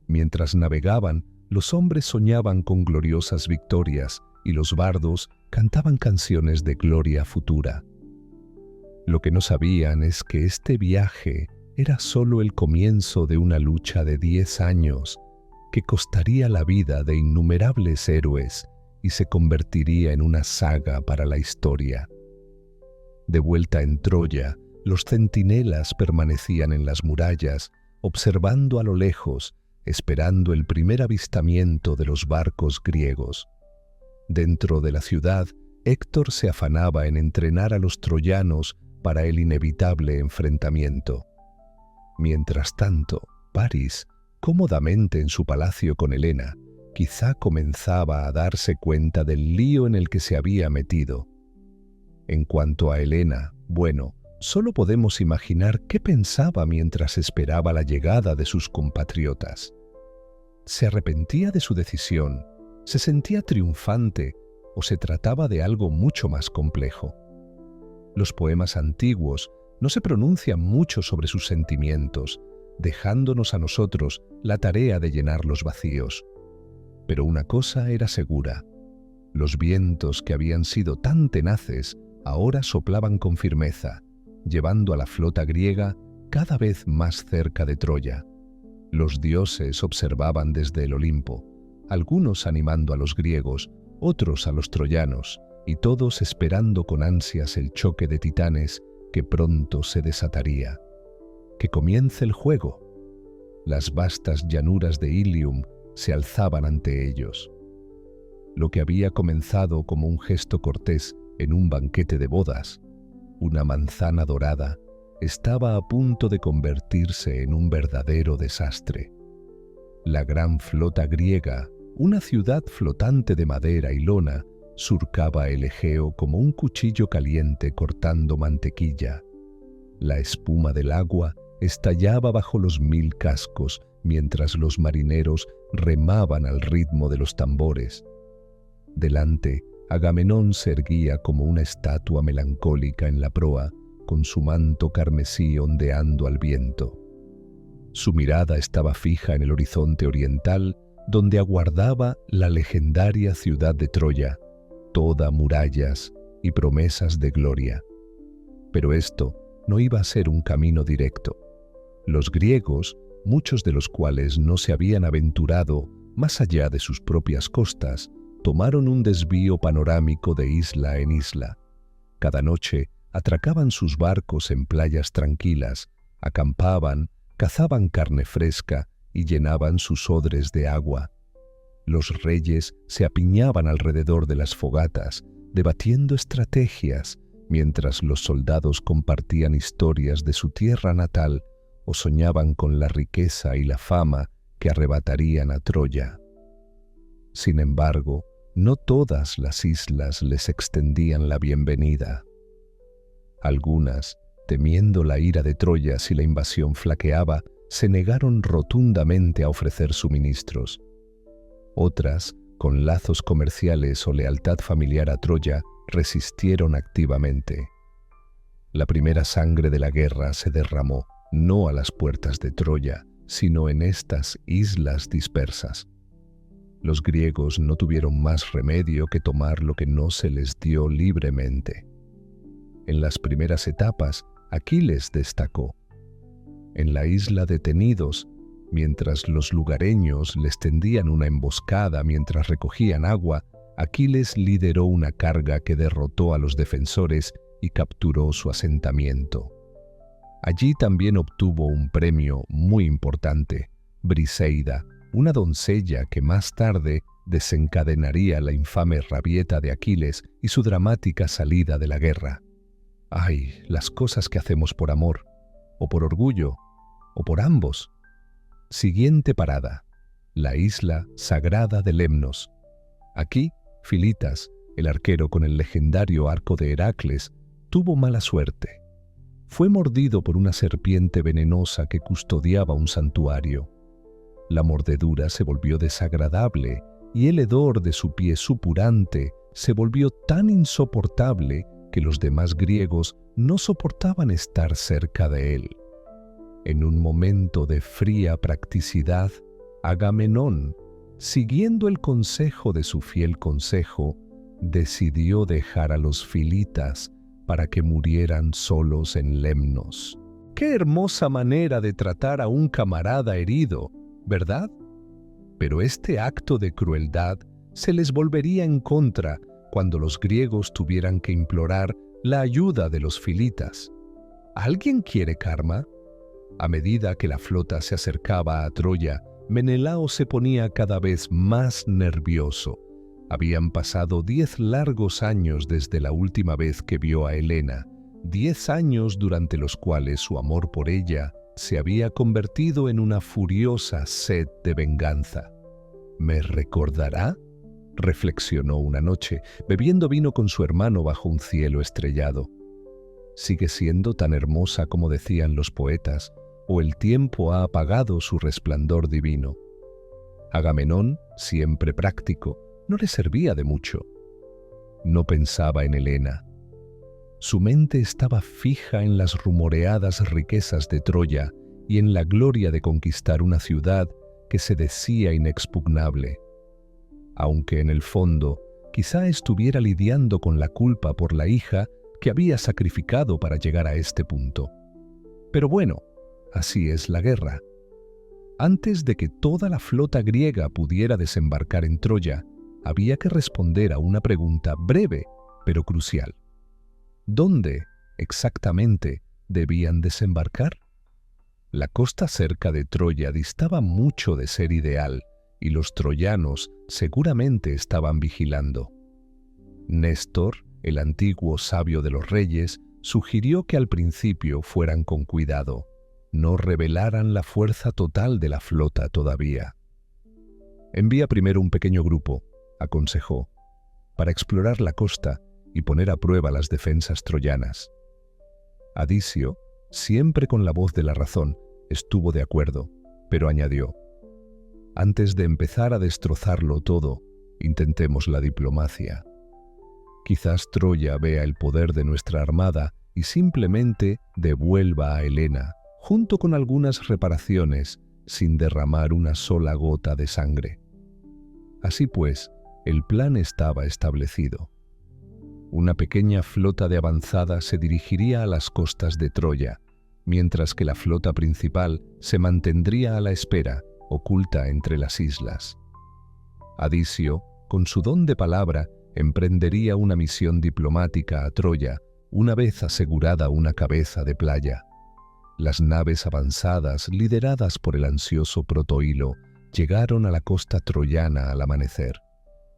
Mientras navegaban, los hombres soñaban con gloriosas victorias y los bardos cantaban canciones de gloria futura. Lo que no sabían es que este viaje era solo el comienzo de una lucha de 10 años que costaría la vida de innumerables héroes y se convertiría en una saga para la historia. De vuelta en Troya, los centinelas permanecían en las murallas, observando a lo lejos, esperando el primer avistamiento de los barcos griegos. Dentro de la ciudad, Héctor se afanaba en entrenar a los troyanos para el inevitable enfrentamiento. Mientras tanto, París, cómodamente en su palacio con Helena, quizá comenzaba a darse cuenta del lío en el que se había metido. En cuanto a Helena, bueno, solo podemos imaginar qué pensaba mientras esperaba la llegada de sus compatriotas. ¿Se arrepentía de su decisión? ¿Se sentía triunfante? ¿O se trataba de algo mucho más complejo? Los poemas antiguos no se pronuncian mucho sobre sus sentimientos, dejándonos a nosotros la tarea de llenar los vacíos. Pero una cosa era segura: los vientos que habían sido tan tenaces ahora soplaban con firmeza, llevando a la flota griega cada vez más cerca de Troya. Los dioses observaban desde el Olimpo, algunos animando a los griegos, otros a los troyanos, y todos esperando con ansias el choque de titanes que pronto se desataría. Que comience el juego. Las vastas llanuras de Ilium se alzaban ante ellos. Lo que había comenzado como un gesto cortés en un banquete de bodas, una manzana dorada, estaba a punto de convertirse en un verdadero desastre. La gran flota griega, una ciudad flotante de madera y lona, surcaba el Egeo como un cuchillo caliente cortando mantequilla. La espuma del agua estallaba bajo los 1000 cascos mientras los marineros remaban al ritmo de los tambores. Delante, Agamenón se erguía como una estatua melancólica en la proa, con su manto carmesí ondeando al viento. Su mirada estaba fija en el horizonte oriental, donde aguardaba la legendaria ciudad de Troya, toda murallas y promesas de gloria. Pero esto no iba a ser un camino directo. Los griegos, muchos de los cuales no se habían aventurado más allá de sus propias costas, tomaron un desvío panorámico de isla en isla. Cada noche atracaban sus barcos en playas tranquilas, acampaban, cazaban carne fresca y llenaban sus odres de agua. Los reyes se apiñaban alrededor de las fogatas, debatiendo estrategias, mientras los soldados compartían historias de su tierra natal o soñaban con la riqueza y la fama que arrebatarían a Troya. Sin embargo, no todas las islas les extendían la bienvenida. Algunas, temiendo la ira de Troya si la invasión flaqueaba, se negaron rotundamente a ofrecer suministros. Otras, con lazos comerciales o lealtad familiar a Troya, resistieron activamente. La primera sangre de la guerra se derramó no a las puertas de Troya, sino en estas islas dispersas. Los griegos no tuvieron más remedio que tomar lo que no se les dio libremente. En las primeras etapas, Aquiles destacó. En la isla de Tenidos, mientras los lugareños les tendían una emboscada mientras recogían agua, Aquiles lideró una carga que derrotó a los defensores y capturó su asentamiento. Allí también obtuvo un premio muy importante, Briseida, una doncella que más tarde desencadenaría la infame rabieta de Aquiles y su dramática salida de la guerra. ¡Ay, las cosas que hacemos por amor, o por orgullo, o por ambos! Siguiente parada, la isla sagrada de Lemnos. Aquí, Filitas, el arquero con el legendario arco de Heracles, tuvo mala suerte. Fue mordido por una serpiente venenosa que custodiaba un santuario. La mordedura se volvió desagradable y el hedor de su pie supurante se volvió tan insoportable que los demás griegos no soportaban estar cerca de él. En un momento de fría practicidad, Agamenón, siguiendo el consejo de su fiel consejo, decidió dejar a los filitas para que murieran solos en Lemnos. ¡Qué hermosa manera de tratar a un camarada herido!, ¿verdad? Pero este acto de crueldad se les volvería en contra cuando los griegos tuvieran que implorar la ayuda de los filitas. ¿Alguien quiere karma? A medida que la flota se acercaba a Troya, Menelao se ponía cada vez más nervioso. Habían pasado 10 largos años desde la última vez que vio a Helena, 10 años durante los cuales su amor por ella se había convertido en una furiosa sed de venganza. ¿Me recordará?, reflexionó una noche, bebiendo vino con su hermano bajo un cielo estrellado. ¿Sigue siendo tan hermosa como decían los poetas, o el tiempo ha apagado su resplandor divino? Agamenón, siempre práctico, no le servía de mucho. No pensaba en Helena. Su mente estaba fija en las rumoreadas riquezas de Troya y en la gloria de conquistar una ciudad que se decía inexpugnable. Aunque en el fondo quizá estuviera lidiando con la culpa por la hija que había sacrificado para llegar a este punto. Pero bueno, así es la guerra. Antes de que toda la flota griega pudiera desembarcar en Troya, había que responder a una pregunta breve, pero crucial. ¿Dónde, exactamente, debían desembarcar? La costa cerca de Troya distaba mucho de ser ideal, y los troyanos seguramente estaban vigilando. Néstor, el antiguo sabio de los reyes, sugirió que al principio fueran con cuidado, no revelaran la fuerza total de la flota todavía. Envía primero un pequeño grupo, aconsejó, para explorar la costa y poner a prueba las defensas troyanas. Adicio, siempre con la voz de la razón, estuvo de acuerdo, pero añadió: antes de empezar a destrozarlo todo, intentemos la diplomacia. Quizás Troya vea el poder de nuestra armada y simplemente devuelva a Helena, junto con algunas reparaciones, sin derramar una sola gota de sangre. Así pues, el plan estaba establecido. Una pequeña flota de avanzada se dirigiría a las costas de Troya, mientras que la flota principal se mantendría a la espera, oculta entre las islas. Adicio, con su don de palabra, emprendería una misión diplomática a Troya, una vez asegurada una cabeza de playa. Las naves avanzadas, lideradas por el ansioso Protoilo, llegaron a la costa troyana al amanecer.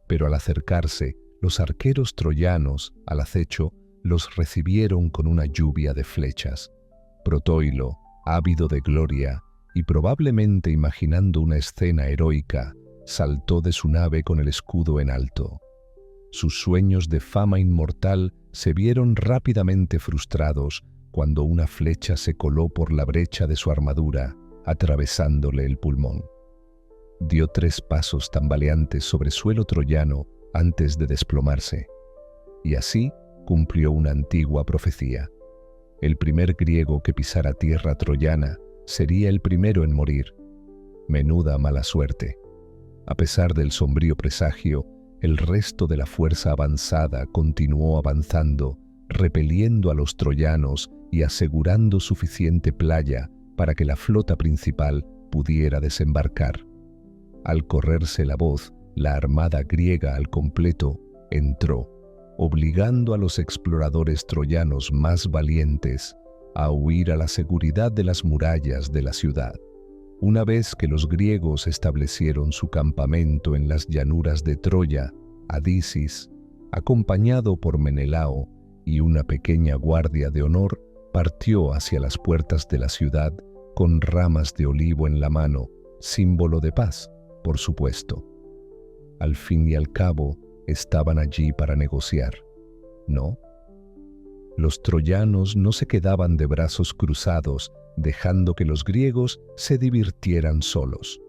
Pero al acercarse, los arqueros troyanos, al acecho, los recibieron con una lluvia de flechas. Protoilo, ávido de gloria y probablemente imaginando una escena heroica, saltó de su nave con el escudo en alto. Sus sueños de fama inmortal se vieron rápidamente frustrados cuando una flecha se coló por la brecha de su armadura, atravesándole el pulmón. Dio 3 pasos tambaleantes sobre suelo troyano antes de desplomarse, y así cumplió una antigua profecía. El primer griego que pisara tierra troyana sería el primero en morir. Menuda mala suerte. A pesar del sombrío presagio, el resto de la fuerza avanzada continuó avanzando, repeliendo a los troyanos y asegurando suficiente playa para que la flota principal pudiera desembarcar. Al correrse la voz, la armada griega al completo entró, obligando a los exploradores troyanos más valientes a huir a la seguridad de las murallas de la ciudad. Una vez que los griegos establecieron su campamento en las llanuras de Troya, Adisis, acompañado por Menelao y una pequeña guardia de honor, partió hacia las puertas de la ciudad con ramas de olivo en la mano, símbolo de paz, por supuesto. Al fin y al cabo, estaban allí para negociar, ¿no? Los troyanos no se quedaban de brazos cruzados, dejando que los griegos se divirtieran solos.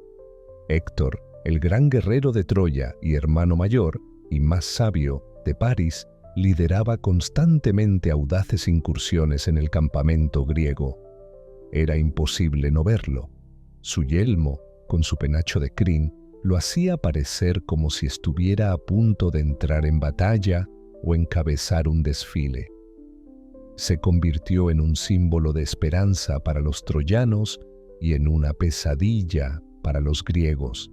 Héctor, el gran guerrero de Troya y hermano mayor y más sabio de París, lideraba constantemente audaces incursiones en el campamento griego. Era imposible no verlo. Su yelmo, con su penacho de crin, lo hacía parecer como si estuviera a punto de entrar en batalla o encabezar un desfile. Se convirtió en un símbolo de esperanza para los troyanos y en una pesadilla para los griegos.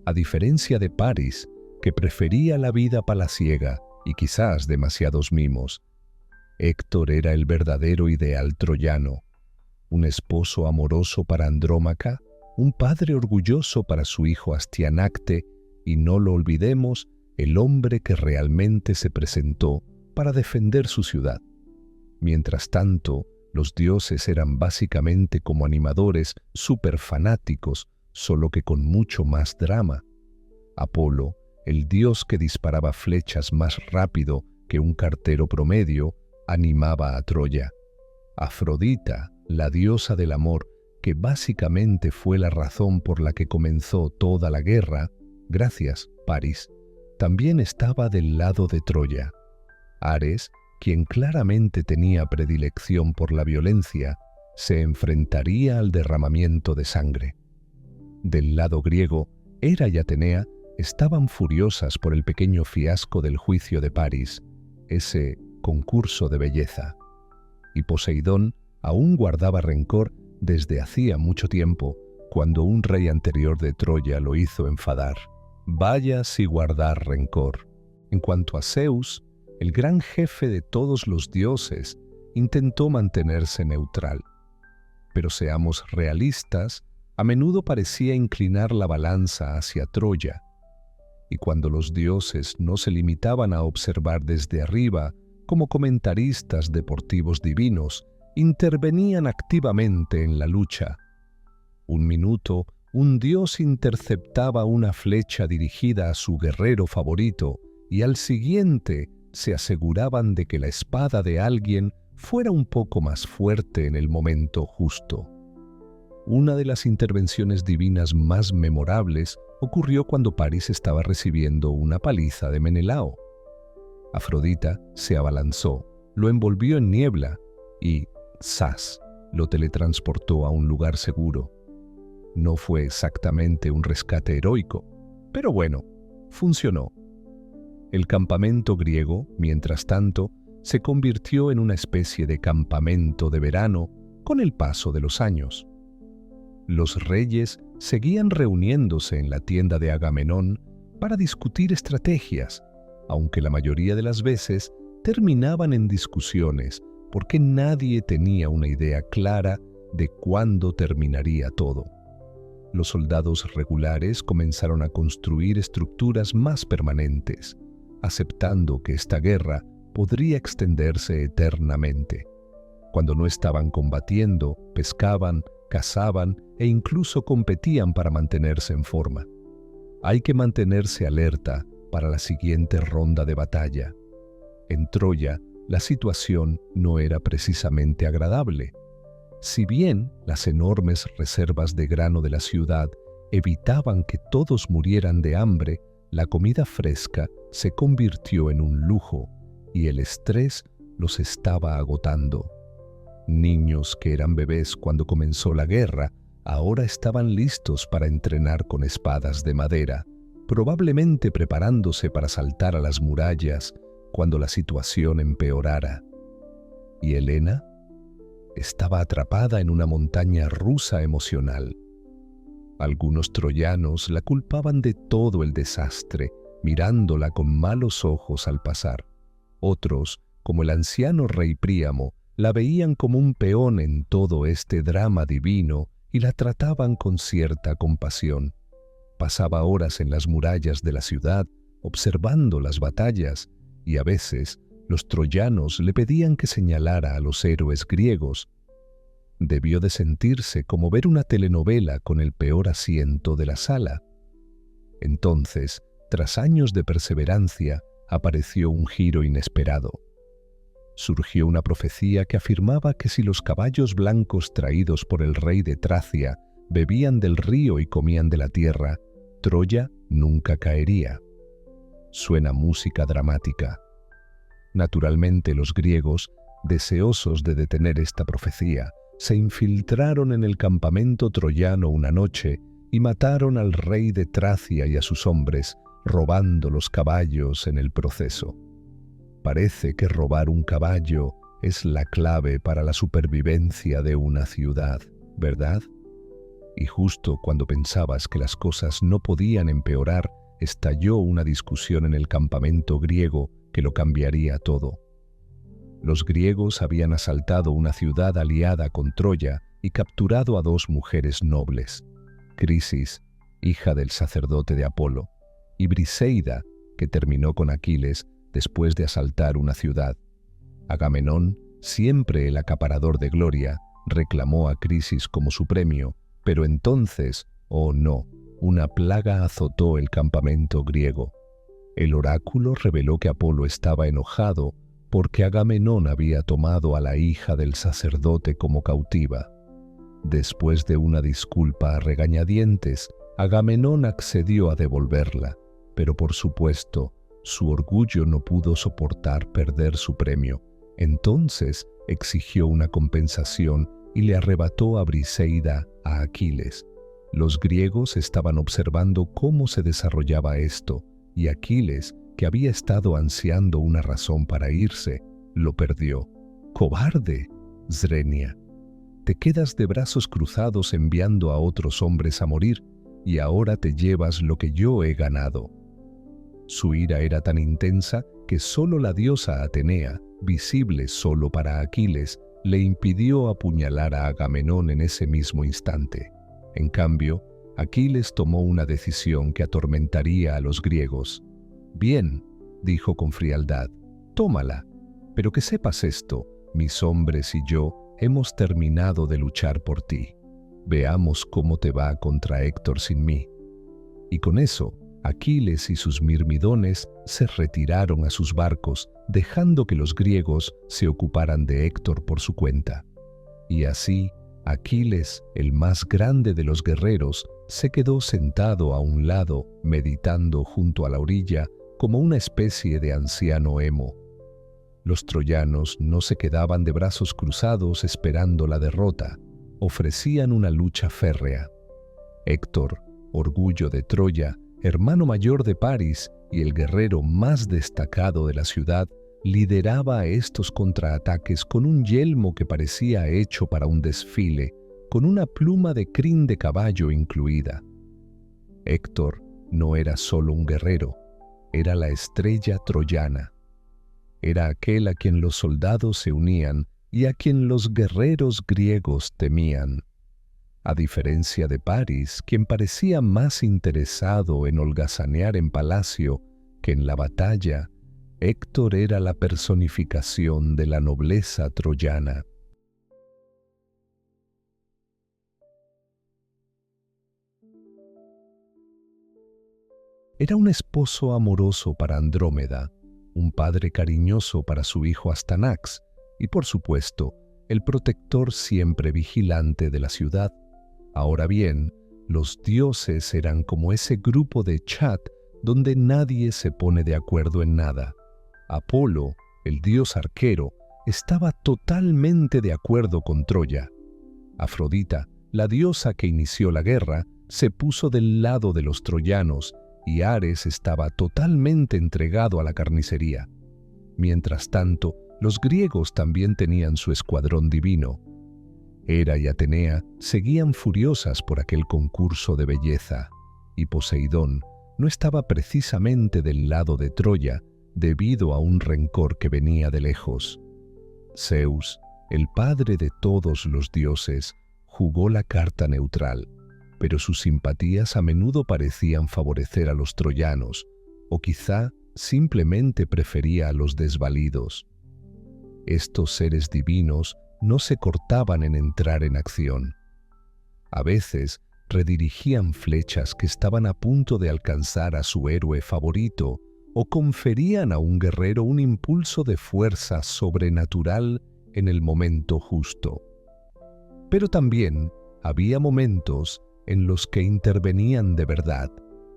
A diferencia de París, que prefería la vida palaciega y quizás demasiados mimos, Héctor era el verdadero ideal troyano, un esposo amoroso para Andrómaca, un padre orgulloso para su hijo Astianacte y, no lo olvidemos, el hombre que realmente se presentó para defender su ciudad. Mientras tanto, los dioses eran básicamente como animadores superfanáticos, solo que con mucho más drama. Apolo, el dios que disparaba flechas más rápido que un cartero promedio, animaba a Troya. Afrodita, la diosa del amor, que básicamente fue la razón por la que comenzó toda la guerra, gracias, París, también estaba del lado de Troya. Ares, quien claramente tenía predilección por la violencia, se enfrentaría al derramamiento de sangre. Del lado griego, Hera y Atenea estaban furiosas por el pequeño fiasco del juicio de París, ese concurso de belleza. Y Poseidón aún guardaba rencor desde hacía mucho tiempo, cuando un rey anterior de Troya lo hizo enfadar. Vaya si guardar rencor. En cuanto a Zeus, el gran jefe de todos los dioses, intentó mantenerse neutral. Pero seamos realistas, a menudo parecía inclinar la balanza hacia Troya. Y cuando los dioses no se limitaban a observar desde arriba como comentaristas deportivos divinos, intervenían activamente en la lucha. Un minuto, un dios interceptaba una flecha dirigida a su guerrero favorito, y al siguiente se aseguraban de que la espada de alguien fuera un poco más fuerte en el momento justo. Una de las intervenciones divinas más memorables ocurrió cuando París estaba recibiendo una paliza de Menelao. Afrodita se abalanzó, lo envolvió en niebla y, ¡zas!, lo teletransportó a un lugar seguro. No fue exactamente un rescate heroico, pero bueno, funcionó. El campamento griego, mientras tanto, se convirtió en una especie de campamento de verano con el paso de los años. Los reyes seguían reuniéndose en la tienda de Agamenón para discutir estrategias, aunque la mayoría de las veces terminaban en discusiones porque nadie tenía una idea clara de cuándo terminaría todo. Los soldados regulares comenzaron a construir estructuras más permanentes, aceptando que esta guerra podría extenderse eternamente. Cuando no estaban combatiendo, pescaban, cazaban e incluso competían para mantenerse en forma. Hay que mantenerse alerta para la siguiente ronda de batalla. En Troya, la situación no era precisamente agradable. Si bien las enormes reservas de grano de la ciudad evitaban que todos murieran de hambre, la comida fresca se convirtió en un lujo y el estrés los estaba agotando. Niños que eran bebés cuando comenzó la guerra, ahora estaban listos para entrenar con espadas de madera, probablemente preparándose para saltar a las murallas cuando la situación empeorara. ¿Y Helena? Estaba atrapada en una montaña rusa emocional. Algunos troyanos la culpaban de todo el desastre, mirándola con malos ojos al pasar. Otros, como el anciano rey Príamo, la veían como un peón en todo este drama divino y la trataban con cierta compasión. Pasaba horas en las murallas de la ciudad, observando las batallas, y a veces los troyanos le pedían que señalara a los héroes griegos. Debió de sentirse como ver una telenovela con el peor asiento de la sala. Entonces, tras años de perseverancia, apareció un giro inesperado. Surgió una profecía que afirmaba que si los caballos blancos traídos por el rey de Tracia bebían del río y comían de la tierra, Troya nunca caería. Suena música dramática. Naturalmente los griegos, deseosos de detener esta profecía, se infiltraron en el campamento troyano una noche y mataron al rey de Tracia y a sus hombres, robando los caballos en el proceso. Parece que robar un caballo es la clave para la supervivencia de una ciudad, ¿verdad? Y justo cuando pensabas que las cosas no podían empeorar, estalló una discusión en el campamento griego que lo cambiaría todo. Los griegos habían asaltado una ciudad aliada con Troya y capturado a 2 mujeres nobles, Crisis, hija del sacerdote de Apolo, y Briseida, que terminó con Aquiles después de asaltar una ciudad. Agamenón, siempre el acaparador de gloria, reclamó a Crisis como su premio, pero entonces, oh no, una plaga azotó el campamento griego. El oráculo reveló que Apolo estaba enojado porque Agamenón había tomado a la hija del sacerdote como cautiva. Después de una disculpa a regañadientes, Agamenón accedió a devolverla, pero por supuesto, su orgullo no pudo soportar perder su premio. Entonces exigió una compensación y le arrebató a Briseida a Aquiles. Los griegos estaban observando cómo se desarrollaba esto, y Aquiles, que había estado ansiando una razón para irse, lo perdió. ¡Cobarde, Srenia! Te quedas de brazos cruzados enviando a otros hombres a morir, y ahora te llevas lo que yo he ganado. Su ira era tan intensa que solo la diosa Atenea, visible solo para Aquiles, le impidió apuñalar a Agamenón en ese mismo instante. En cambio, Aquiles tomó una decisión que atormentaría a los griegos. «Bien», dijo con frialdad, «tómala, pero que sepas esto, mis hombres y yo hemos terminado de luchar por ti. Veamos cómo te va contra Héctor sin mí». Y con eso, Aquiles y sus mirmidones se retiraron a sus barcos, dejando que los griegos se ocuparan de Héctor por su cuenta. Y así, Aquiles, el más grande de los guerreros, se quedó sentado a un lado, meditando junto a la orilla, como una especie de anciano emo. Los troyanos no se quedaban de brazos cruzados esperando la derrota, ofrecían una lucha férrea. Héctor, orgullo de Troya, hermano mayor de Paris y el guerrero más destacado de la ciudad, lideraba estos contraataques con un yelmo que parecía hecho para un desfile, con una pluma de crin de caballo incluida. Héctor no era solo un guerrero, era la estrella troyana. Era aquel a quien los soldados se unían y a quien los guerreros griegos temían. A diferencia de Paris, quien parecía más interesado en holgazanear en palacio que en la batalla, Héctor era la personificación de la nobleza troyana. Era un esposo amoroso para Andrómeda, un padre cariñoso para su hijo Astyanax y, por supuesto, el protector siempre vigilante de la ciudad. Ahora bien, los dioses eran como ese grupo de chat donde nadie se pone de acuerdo en nada. Apolo, el dios arquero, estaba totalmente de acuerdo con Troya. Afrodita, la diosa que inició la guerra, se puso del lado de los troyanos y Ares estaba totalmente entregado a la carnicería. Mientras tanto, los griegos también tenían su escuadrón divino. Hera y Atenea seguían furiosas por aquel concurso de belleza, y Poseidón no estaba precisamente del lado de Troya debido a un rencor que venía de lejos. Zeus, el padre de todos los dioses, jugó la carta neutral, pero sus simpatías a menudo parecían favorecer a los troyanos, o quizá simplemente prefería a los desvalidos. Estos seres divinos no se cortaban en entrar en acción. A veces redirigían flechas que estaban a punto de alcanzar a su héroe favorito o conferían a un guerrero un impulso de fuerza sobrenatural en el momento justo. Pero también había momentos en los que intervenían de verdad,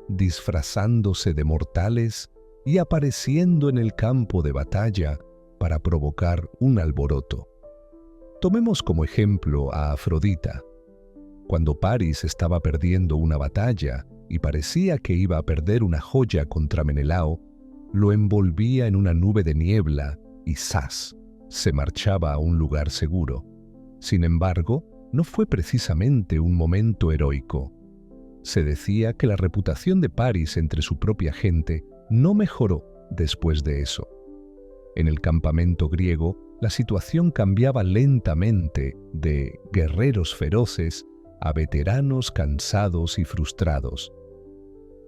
disfrazándose de mortales y apareciendo en el campo de batalla para provocar un alboroto. Tomemos como ejemplo a Afrodita. Cuando Paris estaba perdiendo una batalla y parecía que iba a perder una joya contra Menelao, lo envolvía en una nube de niebla y ¡zas!, se marchaba a un lugar seguro. Sin embargo, no fue precisamente un momento heroico. Se decía que la reputación de Paris entre su propia gente no mejoró después de eso. En el campamento griego, la situación cambiaba lentamente de guerreros feroces a veteranos cansados y frustrados.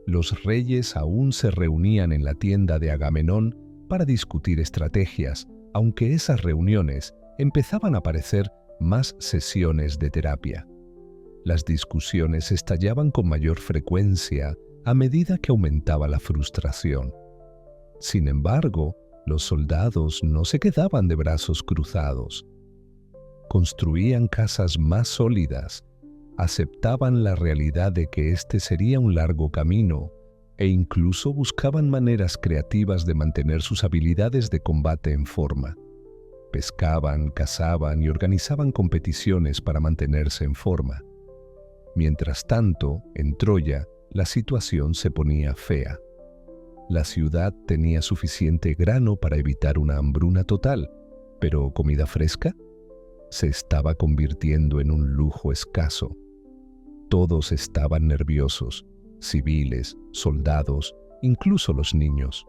Los reyes aún se reunían en la tienda de Agamenón para discutir estrategias, aunque esas reuniones empezaban a parecer más sesiones de terapia. Las discusiones estallaban con mayor frecuencia a medida que aumentaba la frustración. Sin embargo, los soldados no se quedaban de brazos cruzados. Construían casas más sólidas, aceptaban la realidad de que este sería un largo camino e incluso buscaban maneras creativas de mantener sus habilidades de combate en forma. Pescaban, cazaban y organizaban competiciones para mantenerse en forma. Mientras tanto, en Troya, la situación se ponía fea. La ciudad tenía suficiente grano para evitar una hambruna total, pero ¿comida fresca? Se estaba convirtiendo en un lujo escaso. Todos estaban nerviosos, civiles, soldados, incluso los niños.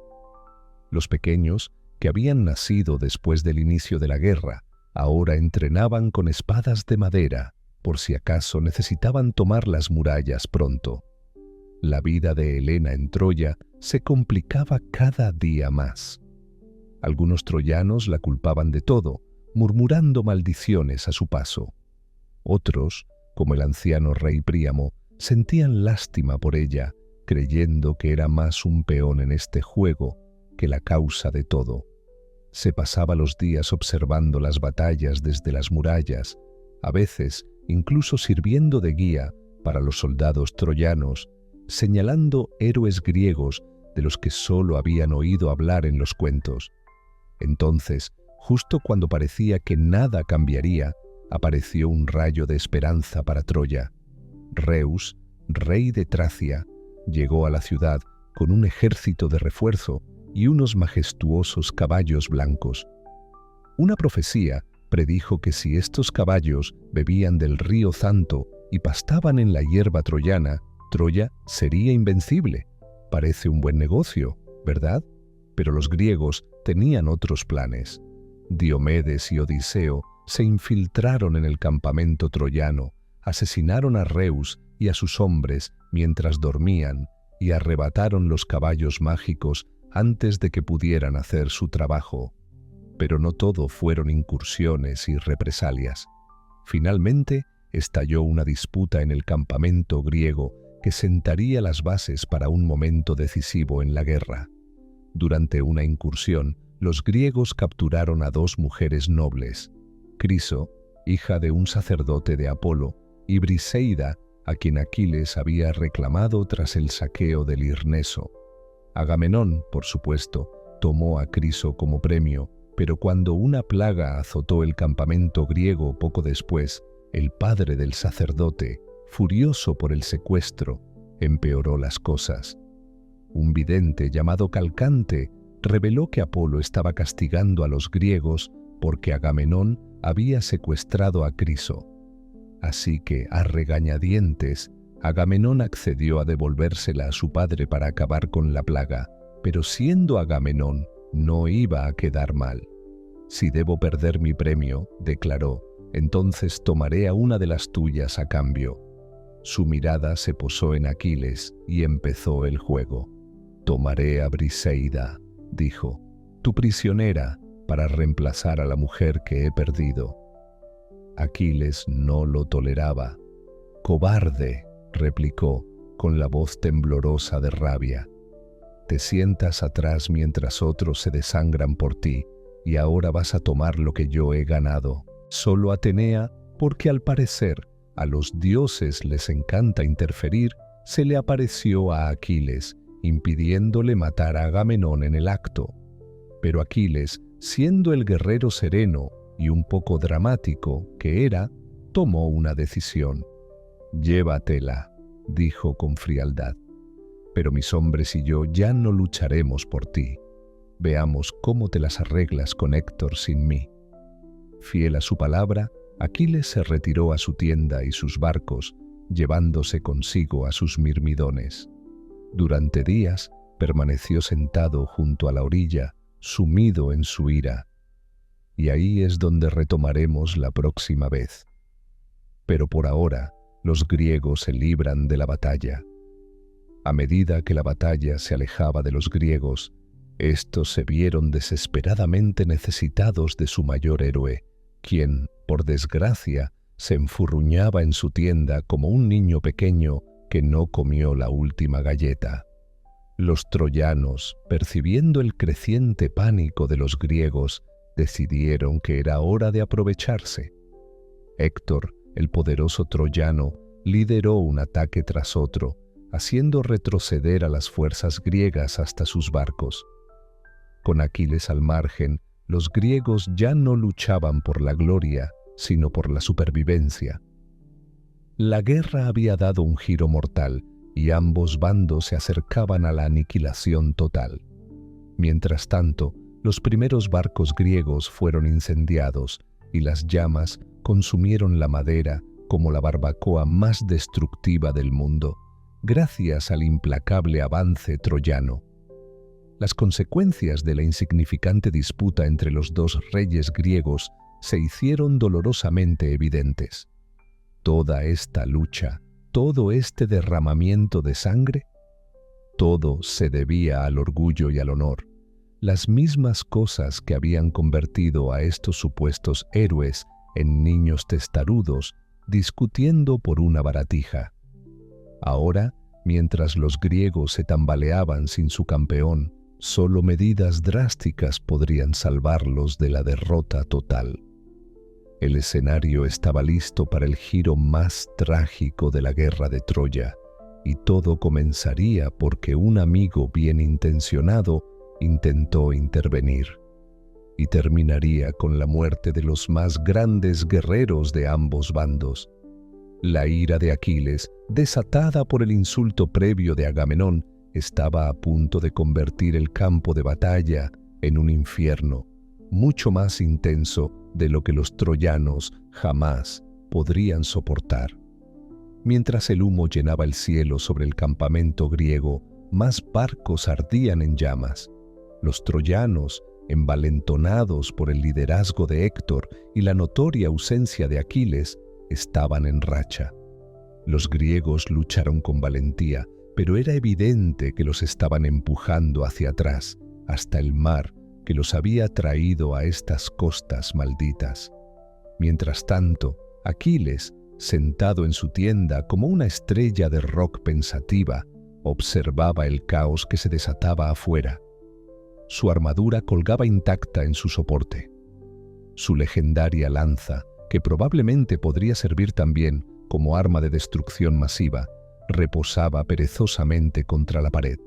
Los pequeños, que habían nacido después del inicio de la guerra, ahora entrenaban con espadas de madera, por si acaso necesitaban tomar las murallas pronto. La vida de Helena en Troya se complicaba cada día más. Algunos troyanos la culpaban de todo, murmurando maldiciones a su paso. Otros, como el anciano rey Príamo, sentían lástima por ella, creyendo que era más un peón en este juego que la causa de todo. Se pasaba los días observando las batallas desde las murallas, a veces incluso sirviendo de guía para los soldados troyanos, señalando héroes griegos de los que solo habían oído hablar en los cuentos. Entonces, justo cuando parecía que nada cambiaría, apareció un rayo de esperanza para Troya. Reus, rey de Tracia, llegó a la ciudad con un ejército de refuerzo y unos majestuosos caballos blancos. Una profecía predijo que si estos caballos bebían del río Zanto y pastaban en la hierba troyana, Troya sería invencible. Parece un buen negocio, ¿verdad? Pero los griegos tenían otros planes. Diomedes y Odiseo se infiltraron en el campamento troyano, asesinaron a Reus y a sus hombres mientras dormían y arrebataron los caballos mágicos antes de que pudieran hacer su trabajo. Pero no todo fueron incursiones y represalias. Finalmente, estalló una disputa en el campamento griego que sentaría las bases para un momento decisivo en la guerra. Durante una incursión, los griegos capturaron a dos mujeres nobles, Criso, hija de un sacerdote de Apolo, y Briseida, a quien Aquiles había reclamado tras el saqueo del Lirneso. Agamenón, por supuesto, tomó a Criso como premio, Pero cuando una plaga azotó el campamento griego poco después, el padre del sacerdote, furioso por el secuestro, empeoró las cosas. Un vidente llamado Calcante reveló que Apolo estaba castigando a los griegos porque Agamenón había secuestrado a Criso. Así que, a regañadientes, Agamenón accedió a devolvérsela a su padre para acabar con la plaga, pero siendo Agamenón, no iba a quedar mal. «Si debo perder mi premio», declaró, «entonces tomaré a una de las tuyas a cambio». Su mirada se posó en Aquiles y empezó el juego. «Tomaré a Briseida», dijo, «tu prisionera, para reemplazar a la mujer que he perdido». Aquiles no lo toleraba. «Cobarde», replicó, con la voz temblorosa de rabia. «Te sientas atrás mientras otros se desangran por ti, y ahora vas a tomar lo que yo he ganado. Solo Atenea, porque al parecer a los dioses les encanta interferir, se le apareció a Aquiles, impidiéndole matar a Agamenón en el acto. Pero Aquiles, siendo el guerrero sereno y un poco dramático que era, tomó una decisión. «Llévatela», dijo con frialdad. «Pero mis hombres y yo ya no lucharemos por ti. Veamos cómo te las arreglas con Héctor sin mí». Fiel a su palabra, Aquiles se retiró a su tienda y sus barcos, llevándose consigo a sus mirmidones. Durante días permaneció sentado junto a la orilla, sumido en su ira. Y ahí es donde retomaremos la próxima vez. Pero por ahora, los griegos se libran de la batalla. A medida que la batalla se alejaba de los griegos, estos se vieron desesperadamente necesitados de su mayor héroe, quien, por desgracia, se enfurruñaba en su tienda como un niño pequeño que no comió la última galleta. Los troyanos, percibiendo el creciente pánico de los griegos, decidieron que era hora de aprovecharse. Héctor, el poderoso troyano, lideró un ataque tras otro, haciendo retroceder a las fuerzas griegas hasta sus barcos. Con Aquiles al margen, los griegos ya no luchaban por la gloria, sino por la supervivencia. La guerra había dado un giro mortal y ambos bandos se acercaban a la aniquilación total. Mientras tanto, los primeros barcos griegos fueron incendiados y las llamas consumieron la madera como la barbacoa más destructiva del mundo, gracias al implacable avance troyano. Las consecuencias de la insignificante disputa entre los dos reyes griegos se hicieron dolorosamente evidentes. Toda esta lucha, todo este derramamiento de sangre, todo se debía al orgullo y al honor, las mismas cosas que habían convertido a estos supuestos héroes en niños testarudos discutiendo por una baratija. Ahora, mientras los griegos se tambaleaban sin su campeón, solo medidas drásticas podrían salvarlos de la derrota total. El escenario estaba listo para el giro más trágico de la guerra de Troya, y todo comenzaría porque un amigo bien intencionado intentó intervenir, y terminaría con la muerte de los más grandes guerreros de ambos bandos. La ira de Aquiles, desatada por el insulto previo de Agamenón, estaba a punto de convertir el campo de batalla en un infierno, mucho más intenso de lo que los troyanos jamás podrían soportar. Mientras el humo llenaba el cielo sobre el campamento griego, más barcos ardían en llamas. Los troyanos, envalentonados por el liderazgo de Héctor y la notoria ausencia de Aquiles, estaban en racha. Los griegos lucharon con valentía, pero era evidente que los estaban empujando hacia atrás, hasta el mar que los había traído a estas costas malditas. Mientras tanto, Aquiles, sentado en su tienda como una estrella de rock pensativa, observaba el caos que se desataba afuera. Su armadura colgaba intacta en su soporte. Su legendaria lanza, que probablemente podría servir también como arma de destrucción masiva, reposaba perezosamente contra la pared.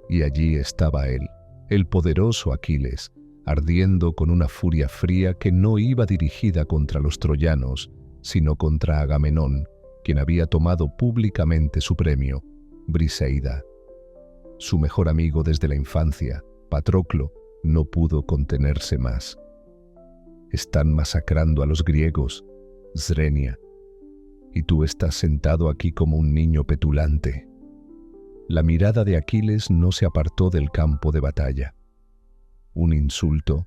Y allí estaba él, el poderoso Aquiles, ardiendo con una furia fría que no iba dirigida contra los troyanos, sino contra Agamenón, quien había tomado públicamente su premio, Briseida. Su mejor amigo desde la infancia, Patroclo, no pudo contenerse más. Están masacrando a los griegos, Srenia, y tú estás sentado aquí como un niño petulante. La mirada de Aquiles no se apartó del campo de batalla. Un insulto.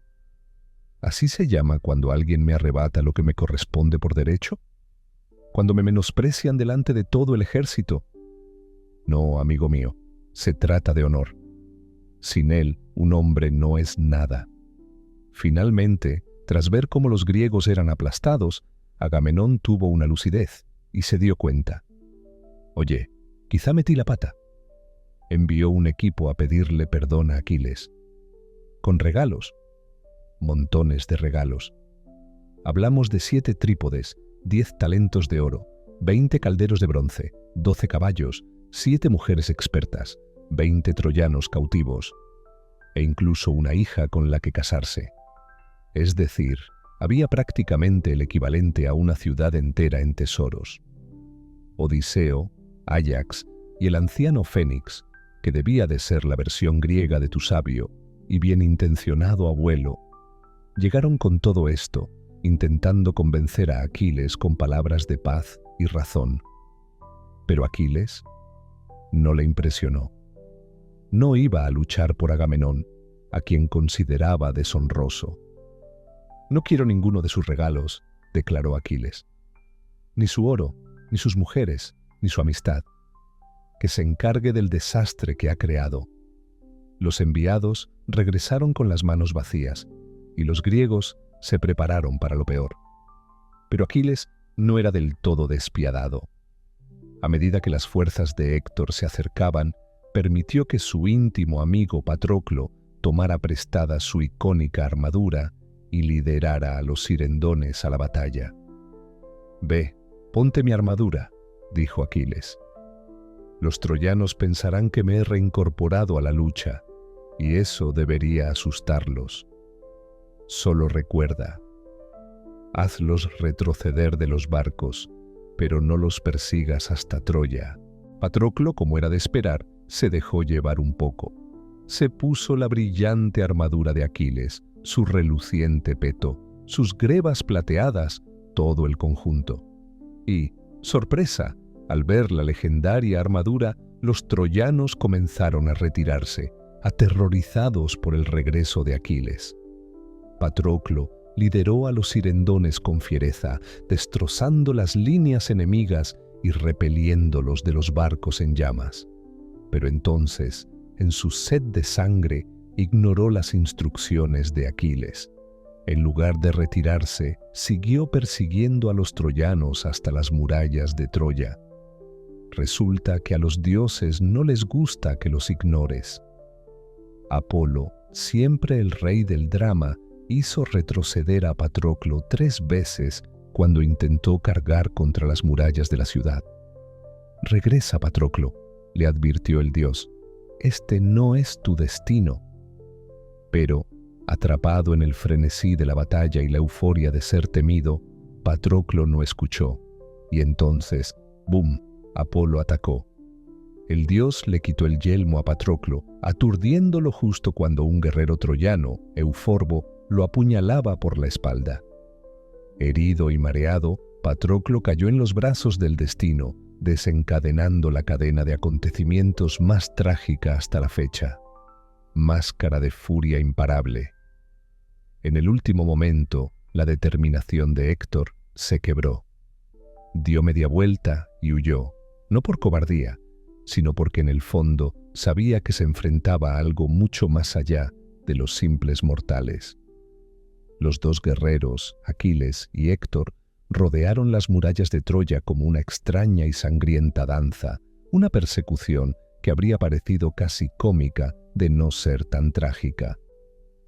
¿Así se llama cuando alguien me arrebata lo que me corresponde por derecho? ¿Cuando me menosprecian delante de todo el ejército? No, amigo mío, se trata de honor. Sin él, un hombre no es nada. Finalmente, tras ver cómo los griegos eran aplastados, Agamenón tuvo una lucidez y se dio cuenta. Oye, quizá metí la pata. Envió un equipo a pedirle perdón a Aquiles. Con regalos. Montones de regalos. Hablamos de 7 trípodes, 10 talentos de oro, 20 calderos de bronce, 12 caballos, 7 mujeres expertas, 20 troyanos cautivos, e incluso una hija con la que casarse. Es decir, había prácticamente el equivalente a una ciudad entera en tesoros. Odiseo, Áyax y el anciano Fénix, que debía de ser la versión griega de tu sabio y bien intencionado abuelo, llegaron con todo esto, intentando convencer a Aquiles con palabras de paz y razón. Pero Aquiles no le impresionó. No iba a luchar por Agamenón, a quien consideraba deshonroso. No quiero ninguno de sus regalos, declaró Aquiles. Ni su oro, ni sus mujeres, ni su amistad. Que se encargue del desastre que ha creado. Los enviados regresaron con las manos vacías, y los griegos se prepararon para lo peor. Pero Aquiles no era del todo despiadado. A medida que las fuerzas de Héctor se acercaban, permitió que su íntimo amigo Patroclo tomara prestada su icónica armadura y liderara a los sirendones a la batalla. «Ve, ponte mi armadura», dijo Aquiles. «Los troyanos pensarán que me he reincorporado a la lucha, y eso debería asustarlos. Solo recuerda, hazlos retroceder de los barcos, pero no los persigas hasta Troya». Patroclo, como era de esperar, se dejó llevar un poco. Se puso la brillante armadura de Aquiles, su reluciente peto, sus grebas plateadas, todo el conjunto. Y, sorpresa, al ver la legendaria armadura, los troyanos comenzaron a retirarse, aterrorizados por el regreso de Aquiles. Patroclo lideró a los sirendones con fiereza, destrozando las líneas enemigas y repeliéndolos de los barcos en llamas. Pero entonces, en su sed de sangre, ignoró las instrucciones de Aquiles. En lugar de retirarse, siguió persiguiendo a los troyanos hasta las murallas de Troya. Resulta que a los dioses no les gusta que los ignores. Apolo, siempre el rey del drama, hizo retroceder a Patroclo 3 veces cuando intentó cargar contra las murallas de la ciudad. «Regresa, Patroclo», le advirtió el dios. «Este no es tu destino». Pero, atrapado en el frenesí de la batalla y la euforia de ser temido, Patroclo no escuchó. Y entonces, ¡bum!, Apolo atacó. El dios le quitó el yelmo a Patroclo, aturdiéndolo justo cuando un guerrero troyano, Euforbo, lo apuñalaba por la espalda. Herido y mareado, Patroclo cayó en los brazos del destino, desencadenando la cadena de acontecimientos más trágica hasta la fecha. Máscara de furia imparable. En el último momento, la determinación de Héctor se quebró. Dio media vuelta y huyó, no por cobardía, sino porque en el fondo sabía que se enfrentaba a algo mucho más allá de los simples mortales. Los 2 guerreros, Aquiles y Héctor, rodearon las murallas de Troya como una extraña y sangrienta danza, una persecución que habría parecido casi cómica de no ser tan trágica.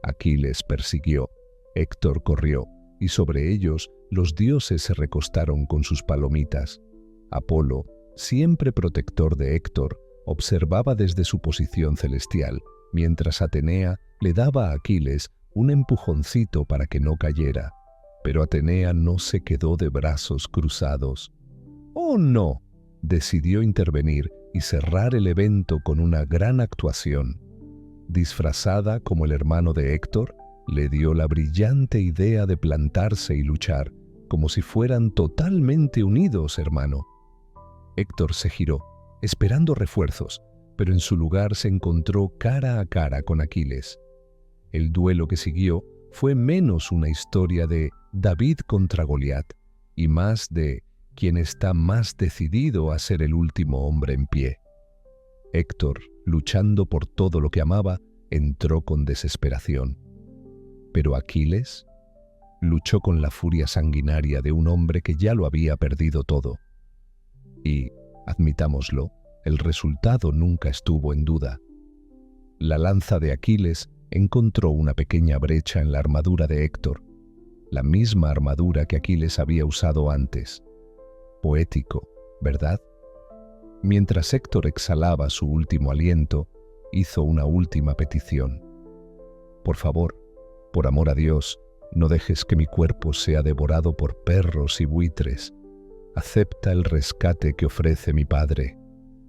Aquiles persiguió, Héctor corrió, y sobre ellos los dioses se recostaron con sus palomitas. Apolo, siempre protector de Héctor, observaba desde su posición celestial, mientras Atenea le daba a Aquiles un empujoncito para que no cayera, pero Atenea no se quedó de brazos cruzados. ¡Oh, no! Decidió intervenir y cerrar el evento con una gran actuación. Disfrazada como el hermano de Héctor, le dio la brillante idea de plantarse y luchar, como si fueran totalmente unidos, hermano. Héctor se giró, esperando refuerzos, pero en su lugar se encontró cara a cara con Aquiles. El duelo que siguió fue menos una historia de David contra Goliat y más de quien está más decidido a ser el último hombre en pie. Héctor, luchando por todo lo que amaba, entró con desesperación. Pero Aquiles luchó con la furia sanguinaria de un hombre que ya lo había perdido todo. Y, admitámoslo, el resultado nunca estuvo en duda. La lanza de Aquiles encontró una pequeña brecha en la armadura de Héctor, la misma armadura que Aquiles había usado antes. Poético, ¿verdad? Mientras Héctor exhalaba su último aliento, hizo una última petición. Por favor, por amor a Dios, no dejes que mi cuerpo sea devorado por perros y buitres. Acepta el rescate que ofrece mi padre,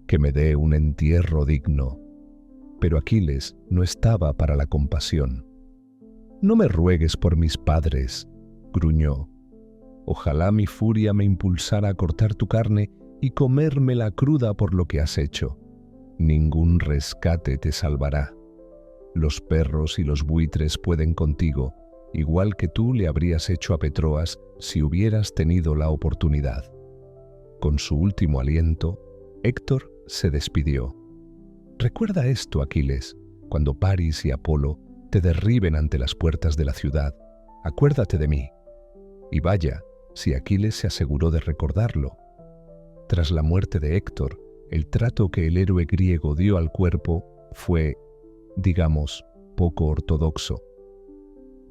que me dé un entierro digno. Pero Aquiles no estaba para la compasión. No me ruegues por mis padres, gruñó. Ojalá mi furia me impulsara a cortar tu carne y comérmela cruda por lo que has hecho. Ningún rescate te salvará. Los perros y los buitres pueden contigo, igual que tú le habrías hecho a Patroclo si hubieras tenido la oportunidad. Con su último aliento, Héctor se despidió. Recuerda esto, Aquiles, cuando Paris y Apolo te derriben ante las puertas de la ciudad. Acuérdate de mí. Y vaya, si Aquiles se aseguró de recordarlo. Tras la muerte de Héctor, el trato que el héroe griego dio al cuerpo fue, digamos, poco ortodoxo.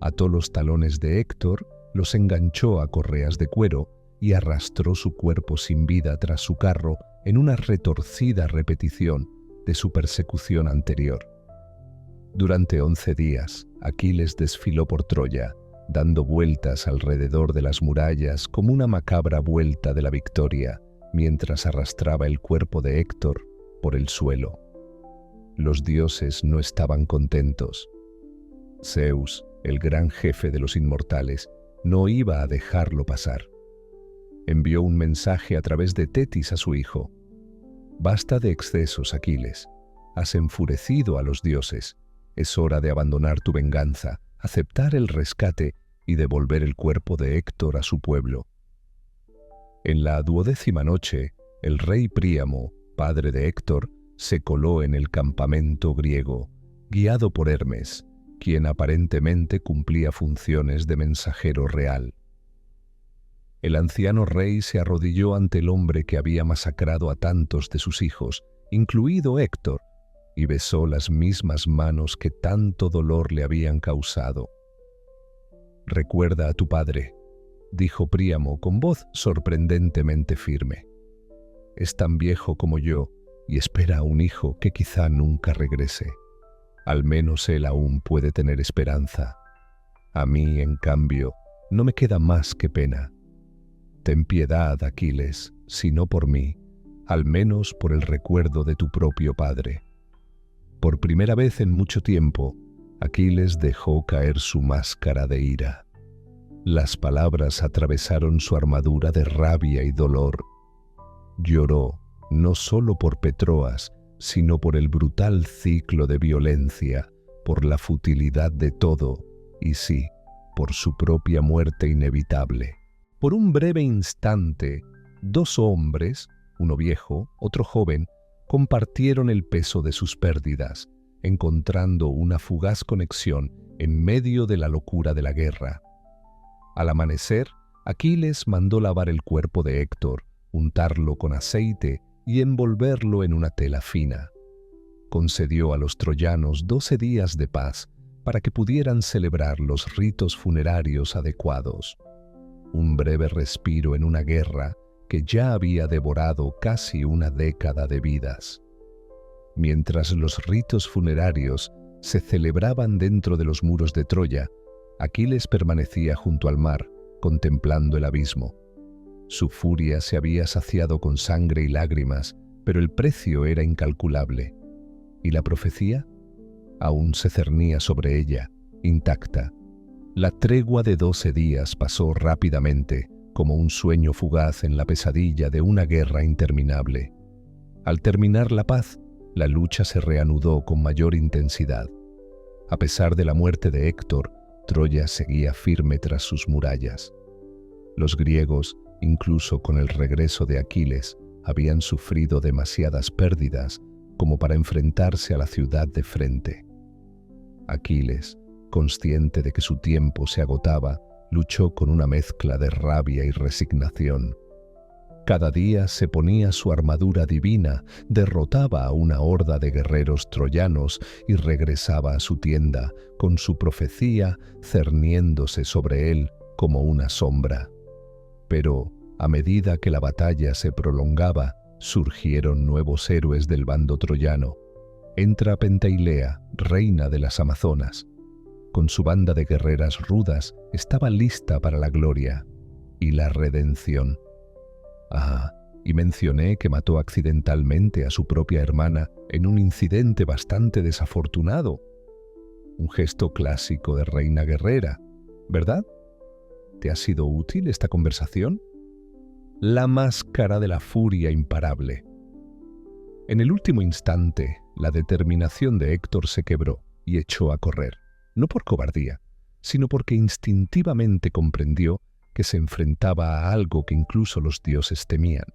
Ató los talones de Héctor, los enganchó a correas de cuero y arrastró su cuerpo sin vida tras su carro en una retorcida repetición de su persecución anterior. Durante 11 días, Aquiles desfiló por Troya, dando vueltas alrededor de las murallas como una macabra vuelta de la victoria, mientras arrastraba el cuerpo de Héctor por el suelo. Los dioses no estaban contentos. Zeus, el gran jefe de los inmortales, no iba a dejarlo pasar. Envió un mensaje a través de Tetis a su hijo. Basta de excesos, Aquiles. Has enfurecido a los dioses. Es hora de abandonar tu venganza, aceptar el rescate y devolver el cuerpo de Héctor a su pueblo. En la 12ª noche, el rey Príamo, padre de Héctor, se coló en el campamento griego, guiado por Hermes, quien aparentemente cumplía funciones de mensajero real. El anciano rey se arrodilló ante el hombre que había masacrado a tantos de sus hijos, incluido Héctor, y besó las mismas manos que tanto dolor le habían causado. «Recuerda a tu padre», dijo Príamo con voz sorprendentemente firme. «Es tan viejo como yo y espera a un hijo que quizá nunca regrese. Al menos él aún puede tener esperanza. A mí, en cambio, no me queda más que pena. Ten piedad, Aquiles, si no por mí, al menos por el recuerdo de tu propio padre». Por primera vez en mucho tiempo, Aquiles dejó caer su máscara de ira. Las palabras atravesaron su armadura de rabia y dolor. Lloró, no solo por Patroclo, sino por el brutal ciclo de violencia, por la futilidad de todo, y sí, por su propia muerte inevitable. Por un breve instante, dos hombres, uno viejo, otro joven, compartieron el peso de sus pérdidas, encontrando una fugaz conexión en medio de la locura de la guerra. Al amanecer, Aquiles mandó lavar el cuerpo de Héctor, untarlo con aceite y envolverlo en una tela fina. Concedió a los troyanos 12 días de paz para que pudieran celebrar los ritos funerarios adecuados. Un breve respiro en una guerra que ya había devorado casi una década de vidas. Mientras los ritos funerarios se celebraban dentro de los muros de Troya, Aquiles permanecía junto al mar, contemplando el abismo. Su furia se había saciado con sangre y lágrimas, pero el precio era incalculable. ¿Y la profecía? Aún se cernía sobre ella, intacta. La tregua de 12 días pasó rápidamente, como un sueño fugaz en la pesadilla de una guerra interminable. Al terminar la paz, la lucha se reanudó con mayor intensidad. A pesar de la muerte de Héctor, Troya seguía firme tras sus murallas. Los griegos, incluso con el regreso de Aquiles, habían sufrido demasiadas pérdidas como para enfrentarse a la ciudad de frente. Aquiles, consciente de que su tiempo se agotaba, luchó con una mezcla de rabia y resignación. Cada día se ponía su armadura divina, derrotaba a una horda de guerreros troyanos y regresaba a su tienda, con su profecía cerniéndose sobre él como una sombra. Pero, a medida que la batalla se prolongaba, surgieron nuevos héroes del bando troyano. Entra Penteilea, reina de las Amazonas. Con su banda de guerreras rudas, estaba lista para la gloria y la redención. Y mencioné que mató accidentalmente a su propia hermana en un incidente bastante desafortunado. Un gesto clásico de reina guerrera, ¿verdad? ¿Te ha sido útil esta conversación? La máscara de la furia imparable. En el último instante, la determinación de Héctor se quebró y echó a correr, no por cobardía, sino porque instintivamente comprendió que se enfrentaba a algo que incluso los dioses temían.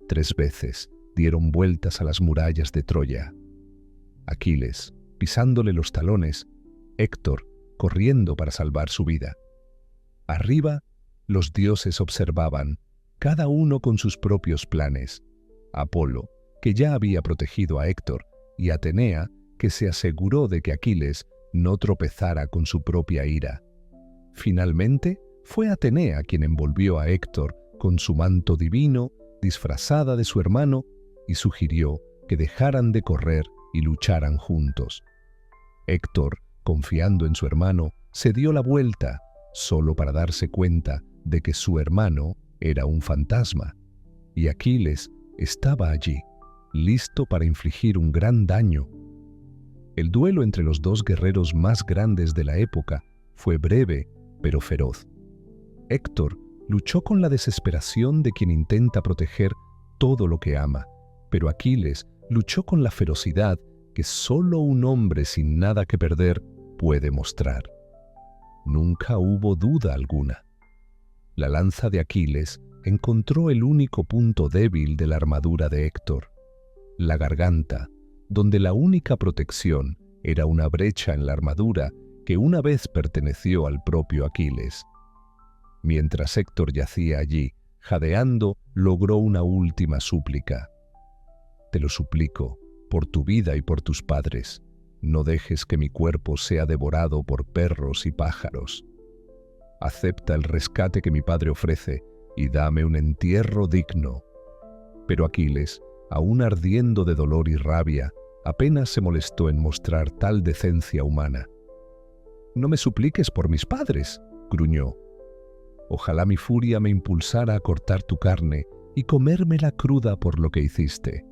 3 veces dieron vueltas a las murallas de Troya. Aquiles, pisándole los talones, Héctor, corriendo para salvar su vida. Arriba, los dioses observaban, cada uno con sus propios planes. Apolo, que ya había protegido a Héctor, y Atenea, que se aseguró de que Aquiles no tropezara con su propia ira. Finalmente, fue Atenea quien envolvió a Héctor con su manto divino, disfrazada de su hermano, y sugirió que dejaran de correr y lucharan juntos. Héctor, confiando en su hermano, se dio la vuelta, solo para darse cuenta de que su hermano era un fantasma, y Aquiles estaba allí, listo para infligir un gran daño. El duelo entre los 2 guerreros más grandes de la época fue breve, pero feroz. Héctor luchó con la desesperación de quien intenta proteger todo lo que ama, pero Aquiles luchó con la ferocidad que solo un hombre sin nada que perder puede mostrar. Nunca hubo duda alguna. La lanza de Aquiles encontró el único punto débil de la armadura de Héctor, la garganta, donde la única protección era una brecha en la armadura que una vez perteneció al propio Aquiles. Mientras Héctor yacía allí, jadeando, logró una última súplica. Te lo suplico, por tu vida y por tus padres, no dejes que mi cuerpo sea devorado por perros y pájaros. Acepta el rescate que mi padre ofrece y dame un entierro digno. Pero Aquiles, aún ardiendo de dolor y rabia, apenas se molestó en mostrar tal decencia humana. «No me supliques por mis padres», gruñó. «Ojalá mi furia me impulsara a cortar tu carne y comérmela cruda por lo que hiciste.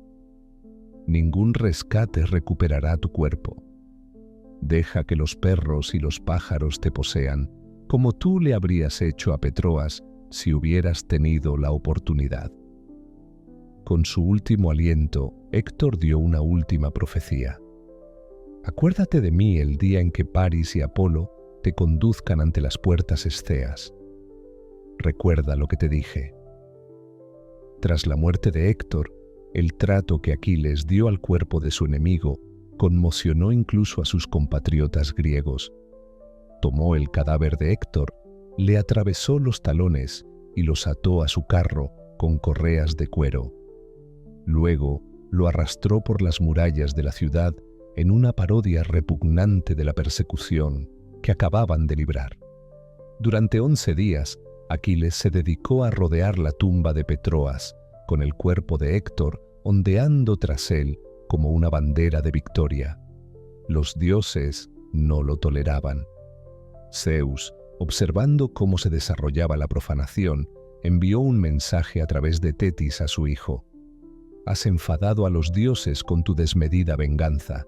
Ningún rescate recuperará tu cuerpo. Deja que los perros y los pájaros te posean, como tú le habrías hecho a Petroas si hubieras tenido la oportunidad». Con su último aliento, Héctor dio una última profecía. «Acuérdate de mí el día en que Paris y Apolo te conduzcan ante las puertas esceas. Recuerda lo que te dije». Tras la muerte de Héctor, el trato que Aquiles dio al cuerpo de su enemigo conmocionó incluso a sus compatriotas griegos. Tomó el cadáver de Héctor, le atravesó los talones y los ató a su carro con correas de cuero. Luego lo arrastró por las murallas de la ciudad en una parodia repugnante de la persecución que acababan de librar. Durante 11 días, Aquiles se dedicó a rodear la tumba de Petroas, con el cuerpo de Héctor ondeando tras él como una bandera de victoria. Los dioses no lo toleraban. Zeus, observando cómo se desarrollaba la profanación, envió un mensaje a través de Tetis a su hijo. Has enfadado a los dioses con tu desmedida venganza.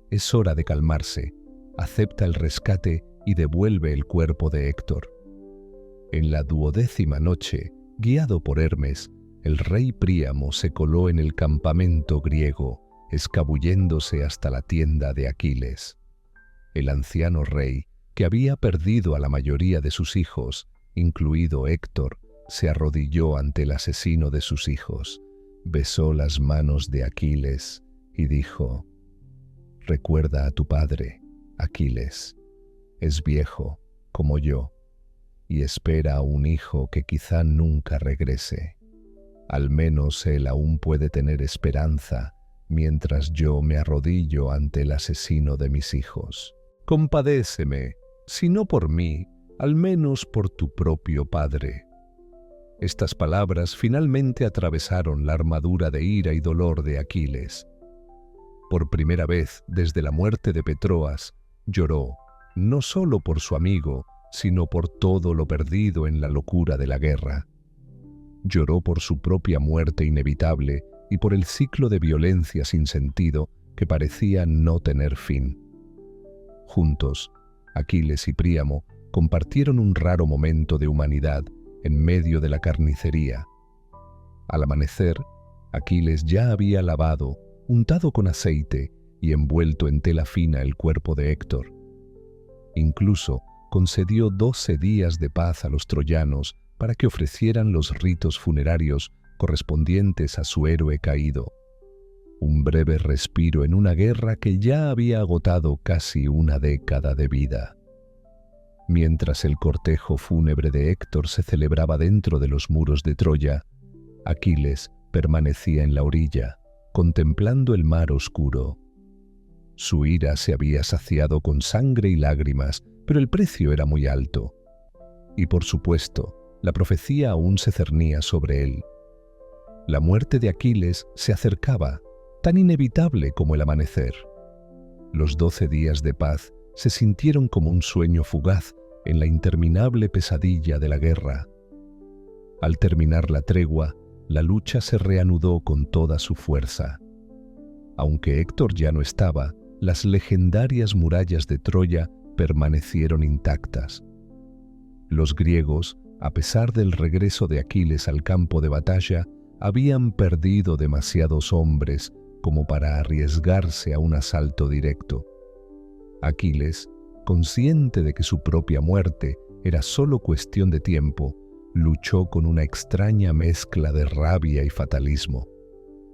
Es hora de calmarse. Acepta el rescate y devuelve el cuerpo de Héctor. En la 12ª noche, guiado por Hermes, el rey Príamo se coló en el campamento griego, escabulléndose hasta la tienda de Aquiles. El anciano rey, que había perdido a la mayoría de sus hijos, incluido Héctor, se arrodilló ante el asesino de sus hijos, besó las manos de Aquiles y dijo: «Recuerda a tu padre, Aquiles. Es viejo, como yo, y espera a un hijo que quizá nunca regrese. Al menos él aún puede tener esperanza mientras yo me arrodillo ante el asesino de mis hijos. Compadéceme, si no por mí, al menos por tu propio padre». Estas palabras finalmente atravesaron la armadura de ira y dolor de Aquiles. Por primera vez desde la muerte de Patroclo, lloró, no solo por su amigo, sino por todo lo perdido en la locura de la guerra. Lloró por su propia muerte inevitable y por el ciclo de violencia sin sentido que parecía no tener fin. Juntos, Aquiles y Príamo compartieron un raro momento de humanidad en medio de la carnicería. Al amanecer, Aquiles ya había lavado, untado con aceite y envuelto en tela fina el cuerpo de Héctor. Incluso concedió 12 días de paz a los troyanos para que ofrecieran los ritos funerarios correspondientes a su héroe caído. Un breve respiro en una guerra que ya había agotado casi una década de vida. Mientras el cortejo fúnebre de Héctor se celebraba dentro de los muros de Troya, Aquiles permanecía en la orilla, contemplando el mar oscuro. Su ira se había saciado con sangre y lágrimas, pero el precio era muy alto. Y por supuesto, la profecía aún se cernía sobre él. La muerte de Aquiles se acercaba, tan inevitable como el amanecer. Los 12 días de paz se sintieron como un sueño fugaz en la interminable pesadilla de la guerra. Al terminar la tregua, la lucha se reanudó con toda su fuerza. Aunque Héctor ya no estaba, las legendarias murallas de Troya permanecieron intactas. Los griegos, a pesar del regreso de Aquiles al campo de batalla, habían perdido demasiados hombres como para arriesgarse a un asalto directo. Aquiles, consciente de que su propia muerte era solo cuestión de tiempo, luchó con una extraña mezcla de rabia y fatalismo.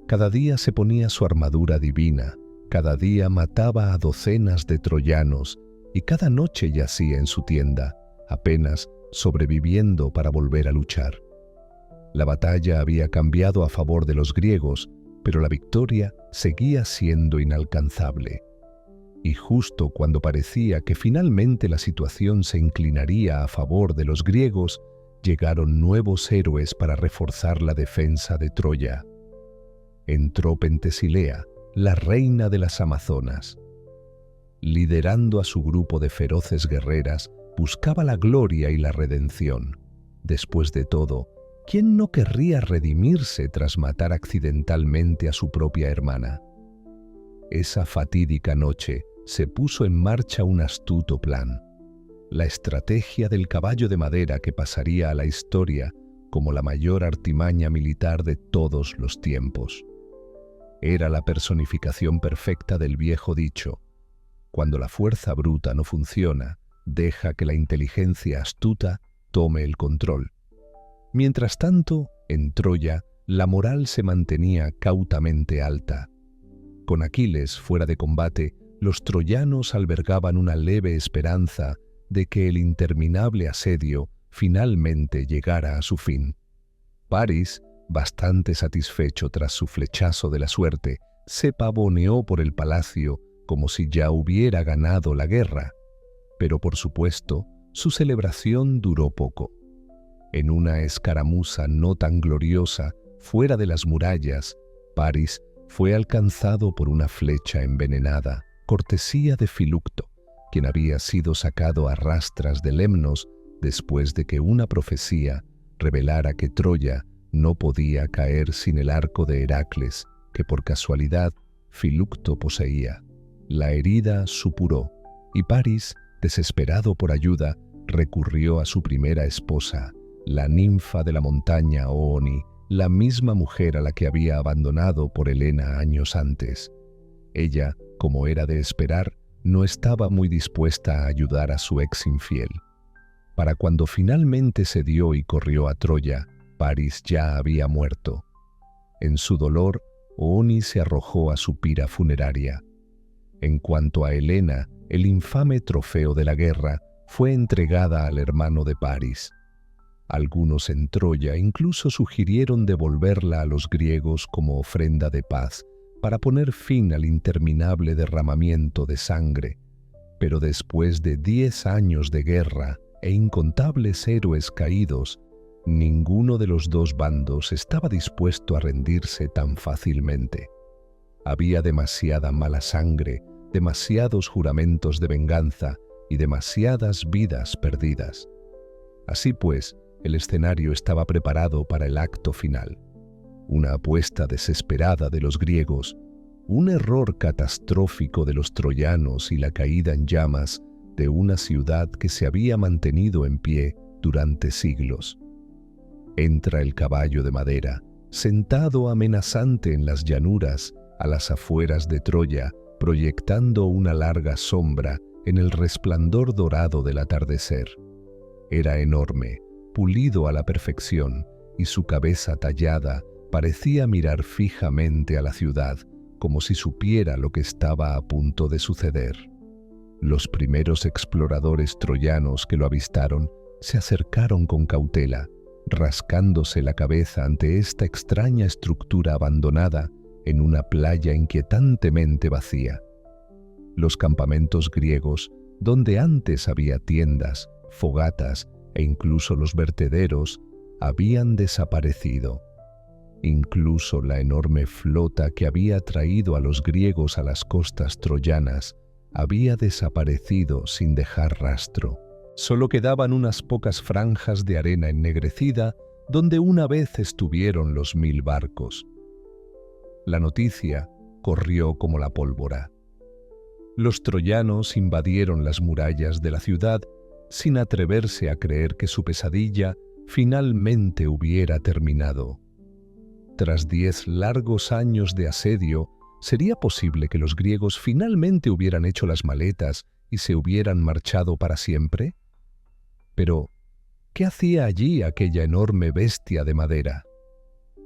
Cada día se ponía su armadura divina, cada día mataba a docenas de troyanos y cada noche yacía en su tienda, apenas sobreviviendo para volver a luchar. La batalla había cambiado a favor de los griegos, pero la victoria seguía siendo inalcanzable. Y justo cuando parecía que finalmente la situación se inclinaría a favor de los griegos, llegaron nuevos héroes para reforzar la defensa de Troya. Entró Pentesilea, la reina de las Amazonas. Liderando a su grupo de feroces guerreras, buscaba la gloria y la redención. Después de todo, ¿quién no querría redimirse tras matar accidentalmente a su propia hermana? Esa fatídica noche se puso en marcha un astuto plan. La estrategia del caballo de madera que pasaría a la historia como la mayor artimaña militar de todos los tiempos. Era la personificación perfecta del viejo dicho: cuando la fuerza bruta no funciona, deja que la inteligencia astuta tome el control. Mientras tanto, en Troya, la moral se mantenía cautamente alta. Con Aquiles fuera de combate, los troyanos albergaban una leve esperanza de que el interminable asedio finalmente llegara a su fin. París, bastante satisfecho tras su flechazo de la suerte, se pavoneó por el palacio como si ya hubiera ganado la guerra. Pero por supuesto, su celebración duró poco. En una escaramuza no tan gloriosa, fuera de las murallas, París fue alcanzado por una flecha envenenada, cortesía de Filucto, quien había sido sacado a rastras de Lemnos después de que una profecía revelara que Troya no podía caer sin el arco de Heracles, que por casualidad Filucto poseía. La herida supuró, y Paris, desesperado por ayuda, recurrió a su primera esposa, la ninfa de la montaña Ooni, la misma mujer a la que había abandonado por Helena años antes. Ella, como era de esperar, no estaba muy dispuesta a ayudar a su ex infiel. Para cuando finalmente cedió y corrió a Troya, Paris ya había muerto. En su dolor, Ooni se arrojó a su pira funeraria. En cuanto a Helena, el infame trofeo de la guerra fue entregada al hermano de Paris. Algunos en Troya incluso sugirieron devolverla a los griegos como ofrenda de paz para poner fin al interminable derramamiento de sangre. Pero después de 10 años de guerra e incontables héroes caídos, ninguno de los dos bandos estaba dispuesto a rendirse tan fácilmente. Había demasiada mala sangre, demasiados juramentos de venganza y demasiadas vidas perdidas. Así pues, el escenario estaba preparado para el acto final. Una apuesta desesperada de los griegos, un error catastrófico de los troyanos y la caída en llamas de una ciudad que se había mantenido en pie durante siglos. Entra el caballo de madera, sentado amenazante en las llanuras a las afueras de Troya, proyectando una larga sombra en el resplandor dorado del atardecer. Era enorme, pulido a la perfección, y su cabeza tallada parecía mirar fijamente a la ciudad, como si supiera lo que estaba a punto de suceder. Los primeros exploradores troyanos que lo avistaron se acercaron con cautela, rascándose la cabeza ante esta extraña estructura abandonada en una playa inquietantemente vacía. Los campamentos griegos, donde antes había tiendas, fogatas e incluso los vertederos, habían desaparecido. Incluso la enorme flota que había traído a los griegos a las costas troyanas había desaparecido sin dejar rastro. Solo quedaban unas pocas franjas de arena ennegrecida donde una vez estuvieron los 1000 barcos. La noticia corrió como la pólvora. Los troyanos invadieron las murallas de la ciudad sin atreverse a creer que su pesadilla finalmente hubiera terminado. Tras 10 largos años de asedio, ¿sería posible que los griegos finalmente hubieran hecho las maletas y se hubieran marchado para siempre? Pero, ¿qué hacía allí aquella enorme bestia de madera?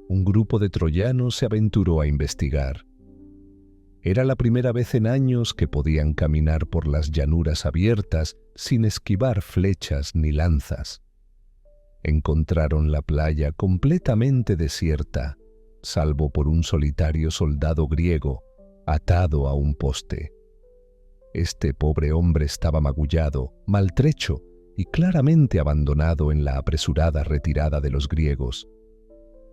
Un grupo de troyanos se aventuró a investigar. Era la primera vez en años que podían caminar por las llanuras abiertas sin esquivar flechas ni lanzas. Encontraron la playa completamente desierta, salvo por un solitario soldado griego atado a un poste. Este pobre hombre estaba magullado, maltrecho y claramente abandonado en la apresurada retirada de los griegos.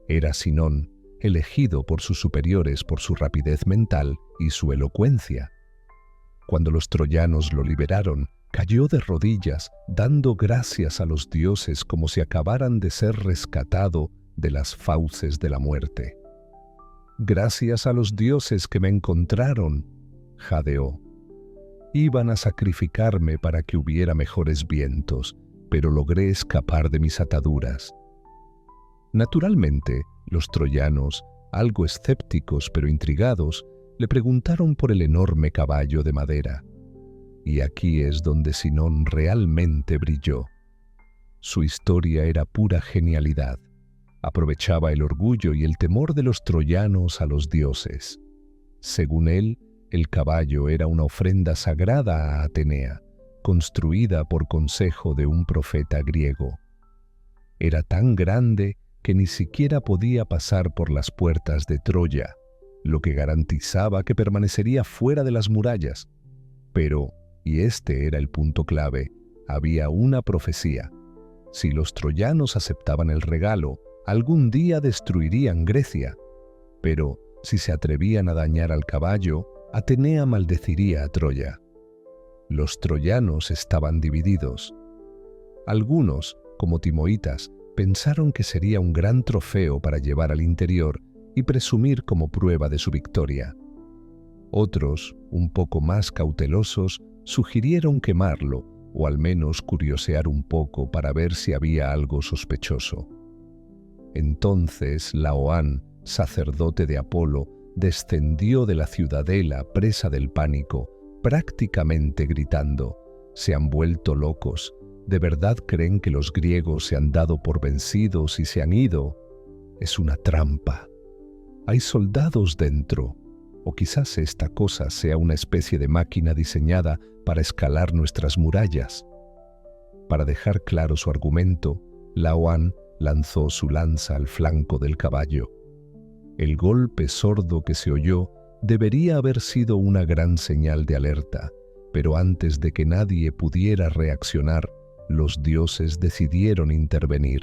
Era Sinón, elegido por sus superiores por su rapidez mental y su elocuencia. Cuando los troyanos lo liberaron, cayó de rodillas, dando gracias a los dioses como si acabaran de ser rescatado de las fauces de la muerte. «Gracias a los dioses que me encontraron», jadeó. «Iban a sacrificarme para que hubiera mejores vientos, pero logré escapar de mis ataduras». Naturalmente, los troyanos, algo escépticos pero intrigados, le preguntaron por el enorme caballo de madera. Y aquí es donde Sinón realmente brilló. Su historia era pura genialidad. Aprovechaba el orgullo y el temor de los troyanos a los dioses. Según él, el caballo era una ofrenda sagrada a Atenea, construida por consejo de un profeta griego. Era tan grande que ni siquiera podía pasar por las puertas de Troya, lo que garantizaba que permanecería fuera de las murallas. Pero, y este era el punto clave, había una profecía. Si los troyanos aceptaban el regalo, algún día destruirían Grecia. Pero, si se atrevían a dañar al caballo, Atenea maldeciría a Troya. Los troyanos estaban divididos. Algunos, como timoítas, pensaron que sería un gran trofeo para llevar al interior y presumir como prueba de su victoria. Otros, un poco más cautelosos, sugirieron quemarlo o al menos curiosear un poco para ver si había algo sospechoso. Entonces Laoán, sacerdote de Apolo, descendió de la ciudadela presa del pánico, prácticamente gritando: «Se han vuelto locos. ¿De verdad creen que los griegos se han dado por vencidos y se han ido? Es una trampa. Hay soldados dentro. O quizás esta cosa sea una especie de máquina diseñada para escalar nuestras murallas». Para dejar claro su argumento, Laoán lanzó su lanza al flanco del caballo. El golpe sordo que se oyó debería haber sido una gran señal de alerta, pero antes de que nadie pudiera reaccionar, los dioses decidieron intervenir.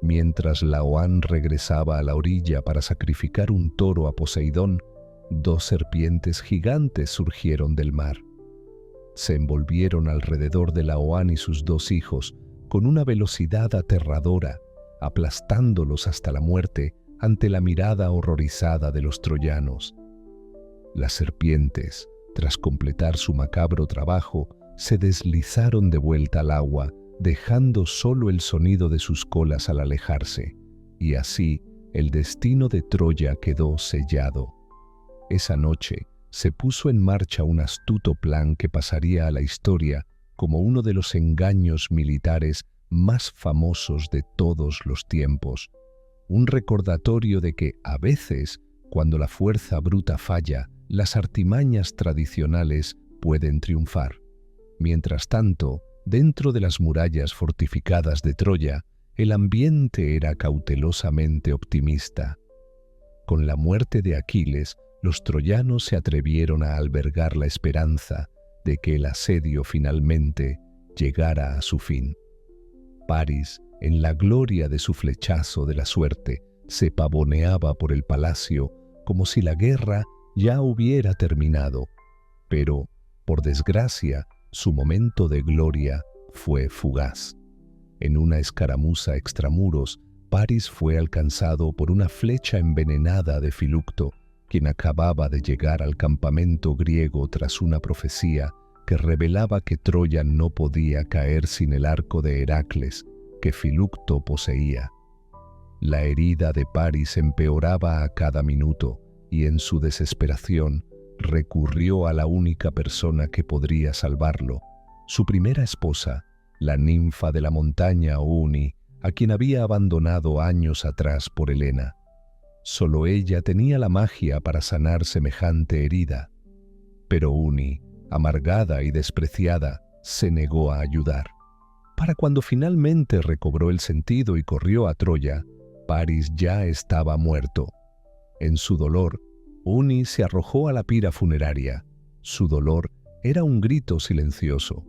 Mientras Laoán regresaba a la orilla para sacrificar un toro a Poseidón, 2 serpientes gigantes surgieron del mar. Se envolvieron alrededor de Laoán y sus 2 hijos con una velocidad aterradora, aplastándolos hasta la muerte ante la mirada horrorizada de los troyanos. Las serpientes, tras completar su macabro trabajo, se deslizaron de vuelta al agua, dejando solo el sonido de sus colas al alejarse, y así el destino de Troya quedó sellado. Esa noche se puso en marcha un astuto plan que pasaría a la historia como uno de los engaños militares más famosos de todos los tiempos, un recordatorio de que, a veces, cuando la fuerza bruta falla, las artimañas tradicionales pueden triunfar. Mientras tanto, dentro de las murallas fortificadas de Troya, el ambiente era cautelosamente optimista. Con la muerte de Aquiles, los troyanos se atrevieron a albergar la esperanza de que el asedio finalmente llegara a su fin. Paris, en la gloria de su flechazo de la suerte, se pavoneaba por el palacio como si la guerra ya hubiera terminado. Pero, por desgracia, su momento de gloria fue fugaz. En una escaramuza extramuros, Paris fue alcanzado por una flecha envenenada de Filucto, quien acababa de llegar al campamento griego tras una profecía que revelaba que Troya no podía caer sin el arco de Heracles, que Filucto poseía. La herida de Paris empeoraba a cada minuto, y en su desesperación recurrió a la única persona que podría salvarlo, su primera esposa, la ninfa de la montaña Uni, a quien había abandonado años atrás por Helena. Solo ella tenía la magia para sanar semejante herida. Pero Uni, amargada y despreciada, se negó a ayudar. Para cuando finalmente recobró el sentido y corrió a Troya, Paris ya estaba muerto. En su dolor, Uni se arrojó a la pira funeraria. Su dolor era un grito silencioso.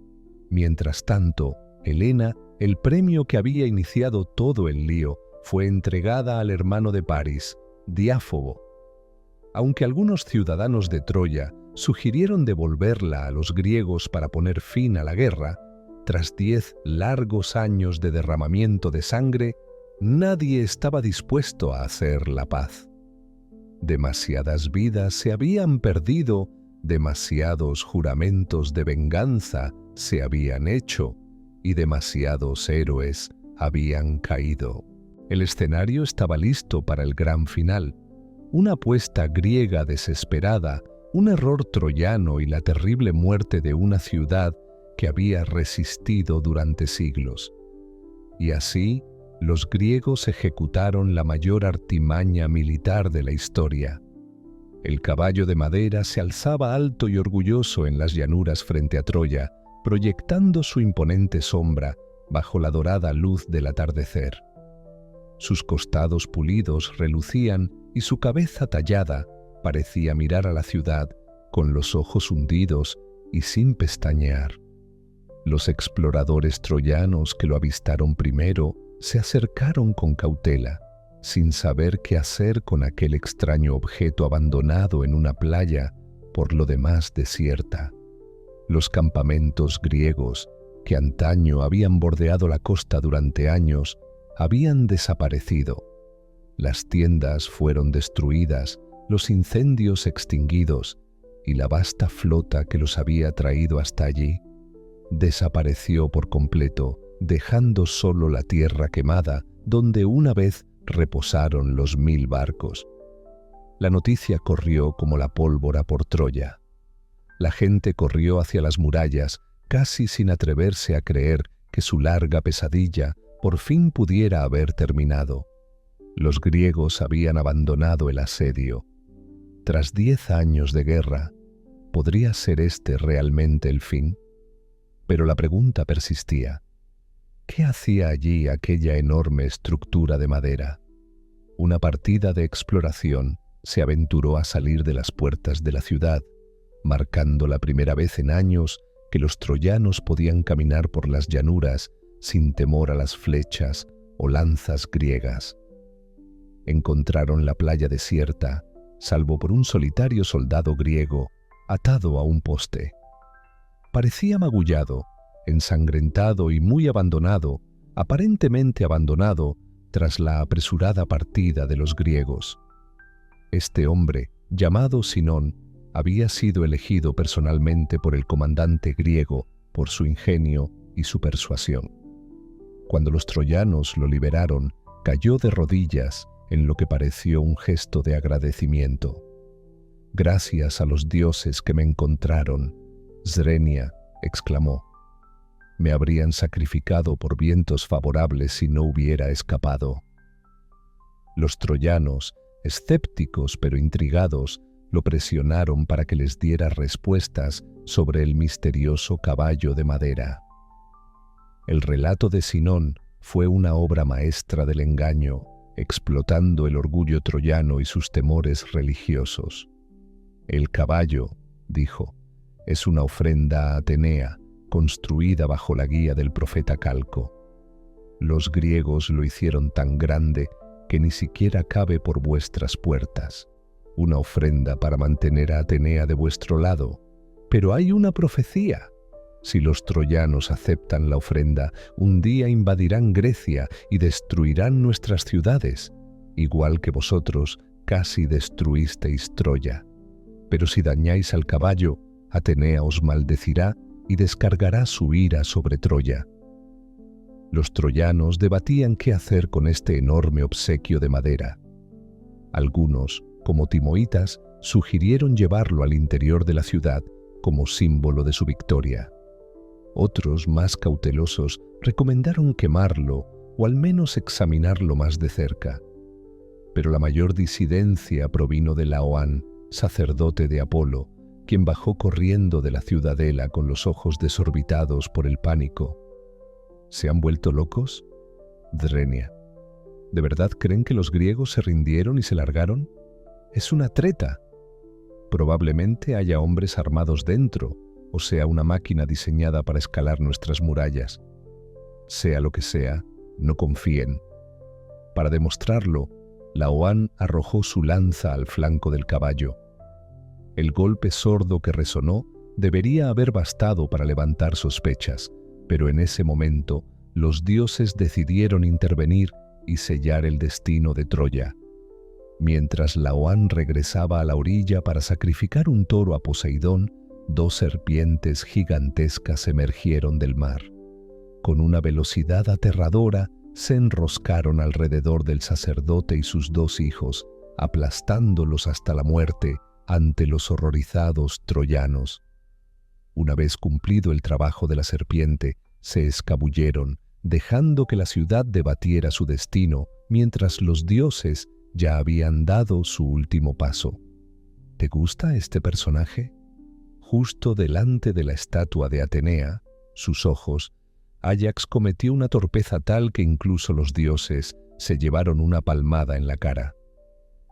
Mientras tanto, Helena, el premio que había iniciado todo el lío, fue entregada al hermano de Paris, Diáfobo. Aunque algunos ciudadanos de Troya sugirieron devolverla a los griegos para poner fin a la guerra, tras 10 largos años de derramamiento de sangre, nadie estaba dispuesto a hacer la paz. Demasiadas vidas se habían perdido, demasiados juramentos de venganza se habían hecho y demasiados héroes habían caído. El escenario estaba listo para el gran final. Una apuesta griega desesperada, un error troyano y la terrible muerte de una ciudad que había resistido durante siglos. Y así, los griegos ejecutaron la mayor artimaña militar de la historia. El caballo de madera se alzaba alto y orgulloso en las llanuras frente a Troya, proyectando su imponente sombra bajo la dorada luz del atardecer. Sus costados pulidos relucían y su cabeza tallada parecía mirar a la ciudad con los ojos hundidos y sin pestañear. Los exploradores troyanos que lo avistaron primero se acercaron con cautela, sin saber qué hacer con aquel extraño objeto abandonado en una playa por lo demás desierta. Los campamentos griegos, que antaño habían bordeado la costa durante años, habían desaparecido. Las tiendas fueron destruidas, los incendios extinguidos, y la vasta flota que los había traído hasta allí desapareció por completo, dejando solo la tierra quemada donde una vez reposaron los 1000 barcos. La noticia corrió como la pólvora por Troya. La gente corrió hacia las murallas, casi sin atreverse a creer que su larga pesadilla por fin pudiera haber terminado. Los griegos habían abandonado el asedio. Tras 10 años de guerra, ¿podría ser este realmente el fin? Pero la pregunta persistía. ¿Qué hacía allí aquella enorme estructura de madera? Una partida de exploración se aventuró a salir de las puertas de la ciudad, marcando la primera vez en años que los troyanos podían caminar por las llanuras sin temor a las flechas o lanzas griegas. Encontraron la playa desierta, salvo por un solitario soldado griego atado a un poste. Parecía magullado, ensangrentado y muy abandonado, aparentemente abandonado tras la apresurada partida de los griegos. Este hombre, llamado Sinón, había sido elegido personalmente por el comandante griego por su ingenio y su persuasión. Cuando los troyanos lo liberaron, cayó de rodillas en lo que pareció un gesto de agradecimiento. «Gracias a los dioses que me encontraron», Srenia exclamó. «Me habrían sacrificado por vientos favorables si no hubiera escapado». Los troyanos, escépticos pero intrigados, lo presionaron para que les diera respuestas sobre el misterioso caballo de madera. El relato de Sinón fue una obra maestra del engaño, explotando el orgullo troyano y sus temores religiosos. «El caballo», dijo, «es una ofrenda a Atenea, construida bajo la guía del profeta Calco. Los griegos lo hicieron tan grande que ni siquiera cabe por vuestras puertas. Una ofrenda para mantener a Atenea de vuestro lado. Pero hay una profecía. Si los troyanos aceptan la ofrenda, un día invadirán Grecia y destruirán nuestras ciudades, igual que vosotros casi destruisteis Troya. Pero si dañáis al caballo, Atenea os maldecirá y descargará su ira sobre Troya». Los troyanos debatían qué hacer con este enorme obsequio de madera. Algunos, como timoitas, sugirieron llevarlo al interior de la ciudad como símbolo de su victoria. Otros, más cautelosos, recomendaron quemarlo o al menos examinarlo más de cerca. Pero la mayor disidencia provino de Laoán, sacerdote de Apolo, quien bajó corriendo de la ciudadela con los ojos desorbitados por el pánico. ¿Se han vuelto locos? Drenia. ¿De verdad creen que los griegos se rindieron y se largaron? Es una treta. Probablemente haya hombres armados dentro, o sea, una máquina diseñada para escalar nuestras murallas. Sea lo que sea, no confíen. Para demostrarlo, Laoán arrojó su lanza al flanco del caballo. El golpe sordo que resonó debería haber bastado para levantar sospechas, pero en ese momento los dioses decidieron intervenir y sellar el destino de Troya. Mientras Laoán regresaba a la orilla para sacrificar un toro a Poseidón, 2 serpientes gigantescas emergieron del mar. Con una velocidad aterradora, se enroscaron alrededor del sacerdote y sus 2 hijos, aplastándolos hasta la muerte ante los horrorizados troyanos. Una vez cumplido el trabajo de la serpiente, se escabulleron, dejando que la ciudad debatiera su destino, mientras los dioses ya habían dado su último paso. ¿Te gusta este personaje? Justo delante de la estatua de Atenea, sus ojos, Áyax cometió una torpeza tal que incluso los dioses se llevaron una palmada en la cara.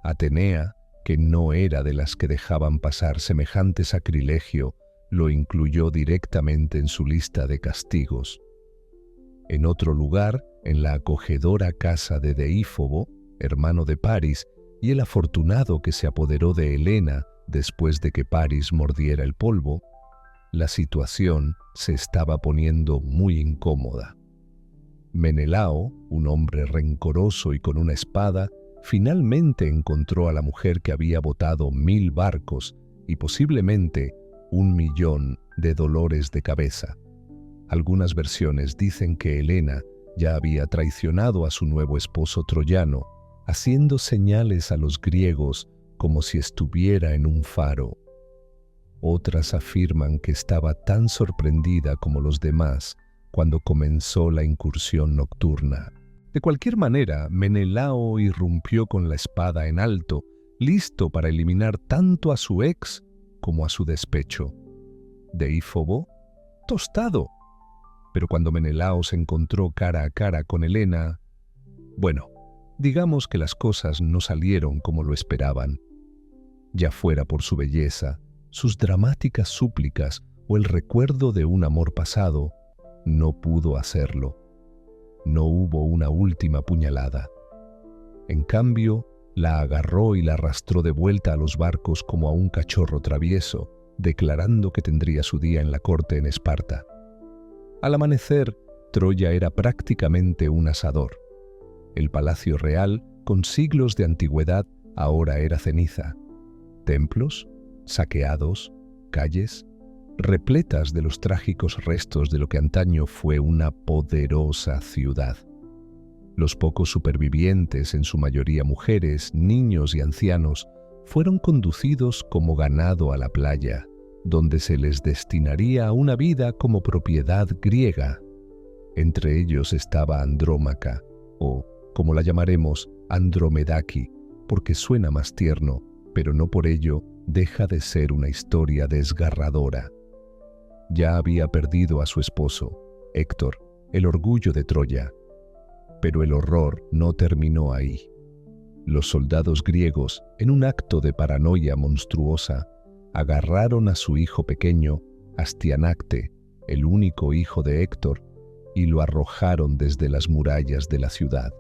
Atenea, que no era de las que dejaban pasar semejante sacrilegio, lo incluyó directamente en su lista de castigos. En otro lugar, en la acogedora casa de Deífobo, hermano de Paris, y el afortunado que se apoderó de Helena Después de que Paris mordiera el polvo, la situación se estaba poniendo muy incómoda. Menelao, un hombre rencoroso y con una espada, finalmente encontró a la mujer que había botado 1000 barcos y posiblemente 1.000.000 de dolores de cabeza. Algunas versiones dicen que Helena ya había traicionado a su nuevo esposo troyano, haciendo señales a los griegos como si estuviera en un faro. Otras afirman que estaba tan sorprendida como los demás cuando comenzó la incursión nocturna. De cualquier manera, Menelao irrumpió con la espada en alto, listo para eliminar tanto a su ex como a su despecho. Deífobo, tostado. Pero cuando Menelao se encontró cara a cara con Helena, bueno, digamos que las cosas no salieron como lo esperaban. Ya fuera por su belleza, sus dramáticas súplicas o el recuerdo de un amor pasado, no pudo hacerlo. No hubo una última puñalada. En cambio, la agarró y la arrastró de vuelta a los barcos como a un cachorro travieso, declarando que tendría su día en la corte en Esparta. Al amanecer, Troya era prácticamente un asador. El palacio real, con siglos de antigüedad, ahora era ceniza. Templos, saqueados, calles, repletas de los trágicos restos de lo que antaño fue una poderosa ciudad. Los pocos supervivientes, en su mayoría mujeres, niños y ancianos, fueron conducidos como ganado a la playa, donde se les destinaría a una vida como propiedad griega. Entre ellos estaba Andrómaca, o, como la llamaremos, Andromedaki, porque suena más tierno, pero no por ello deja de ser una historia desgarradora. Ya había perdido a su esposo, Héctor, el orgullo de Troya. Pero el horror no terminó ahí. Los soldados griegos, en un acto de paranoia monstruosa, agarraron a su hijo pequeño, Astianacte, el único hijo de Héctor, y lo arrojaron desde las murallas de la ciudad.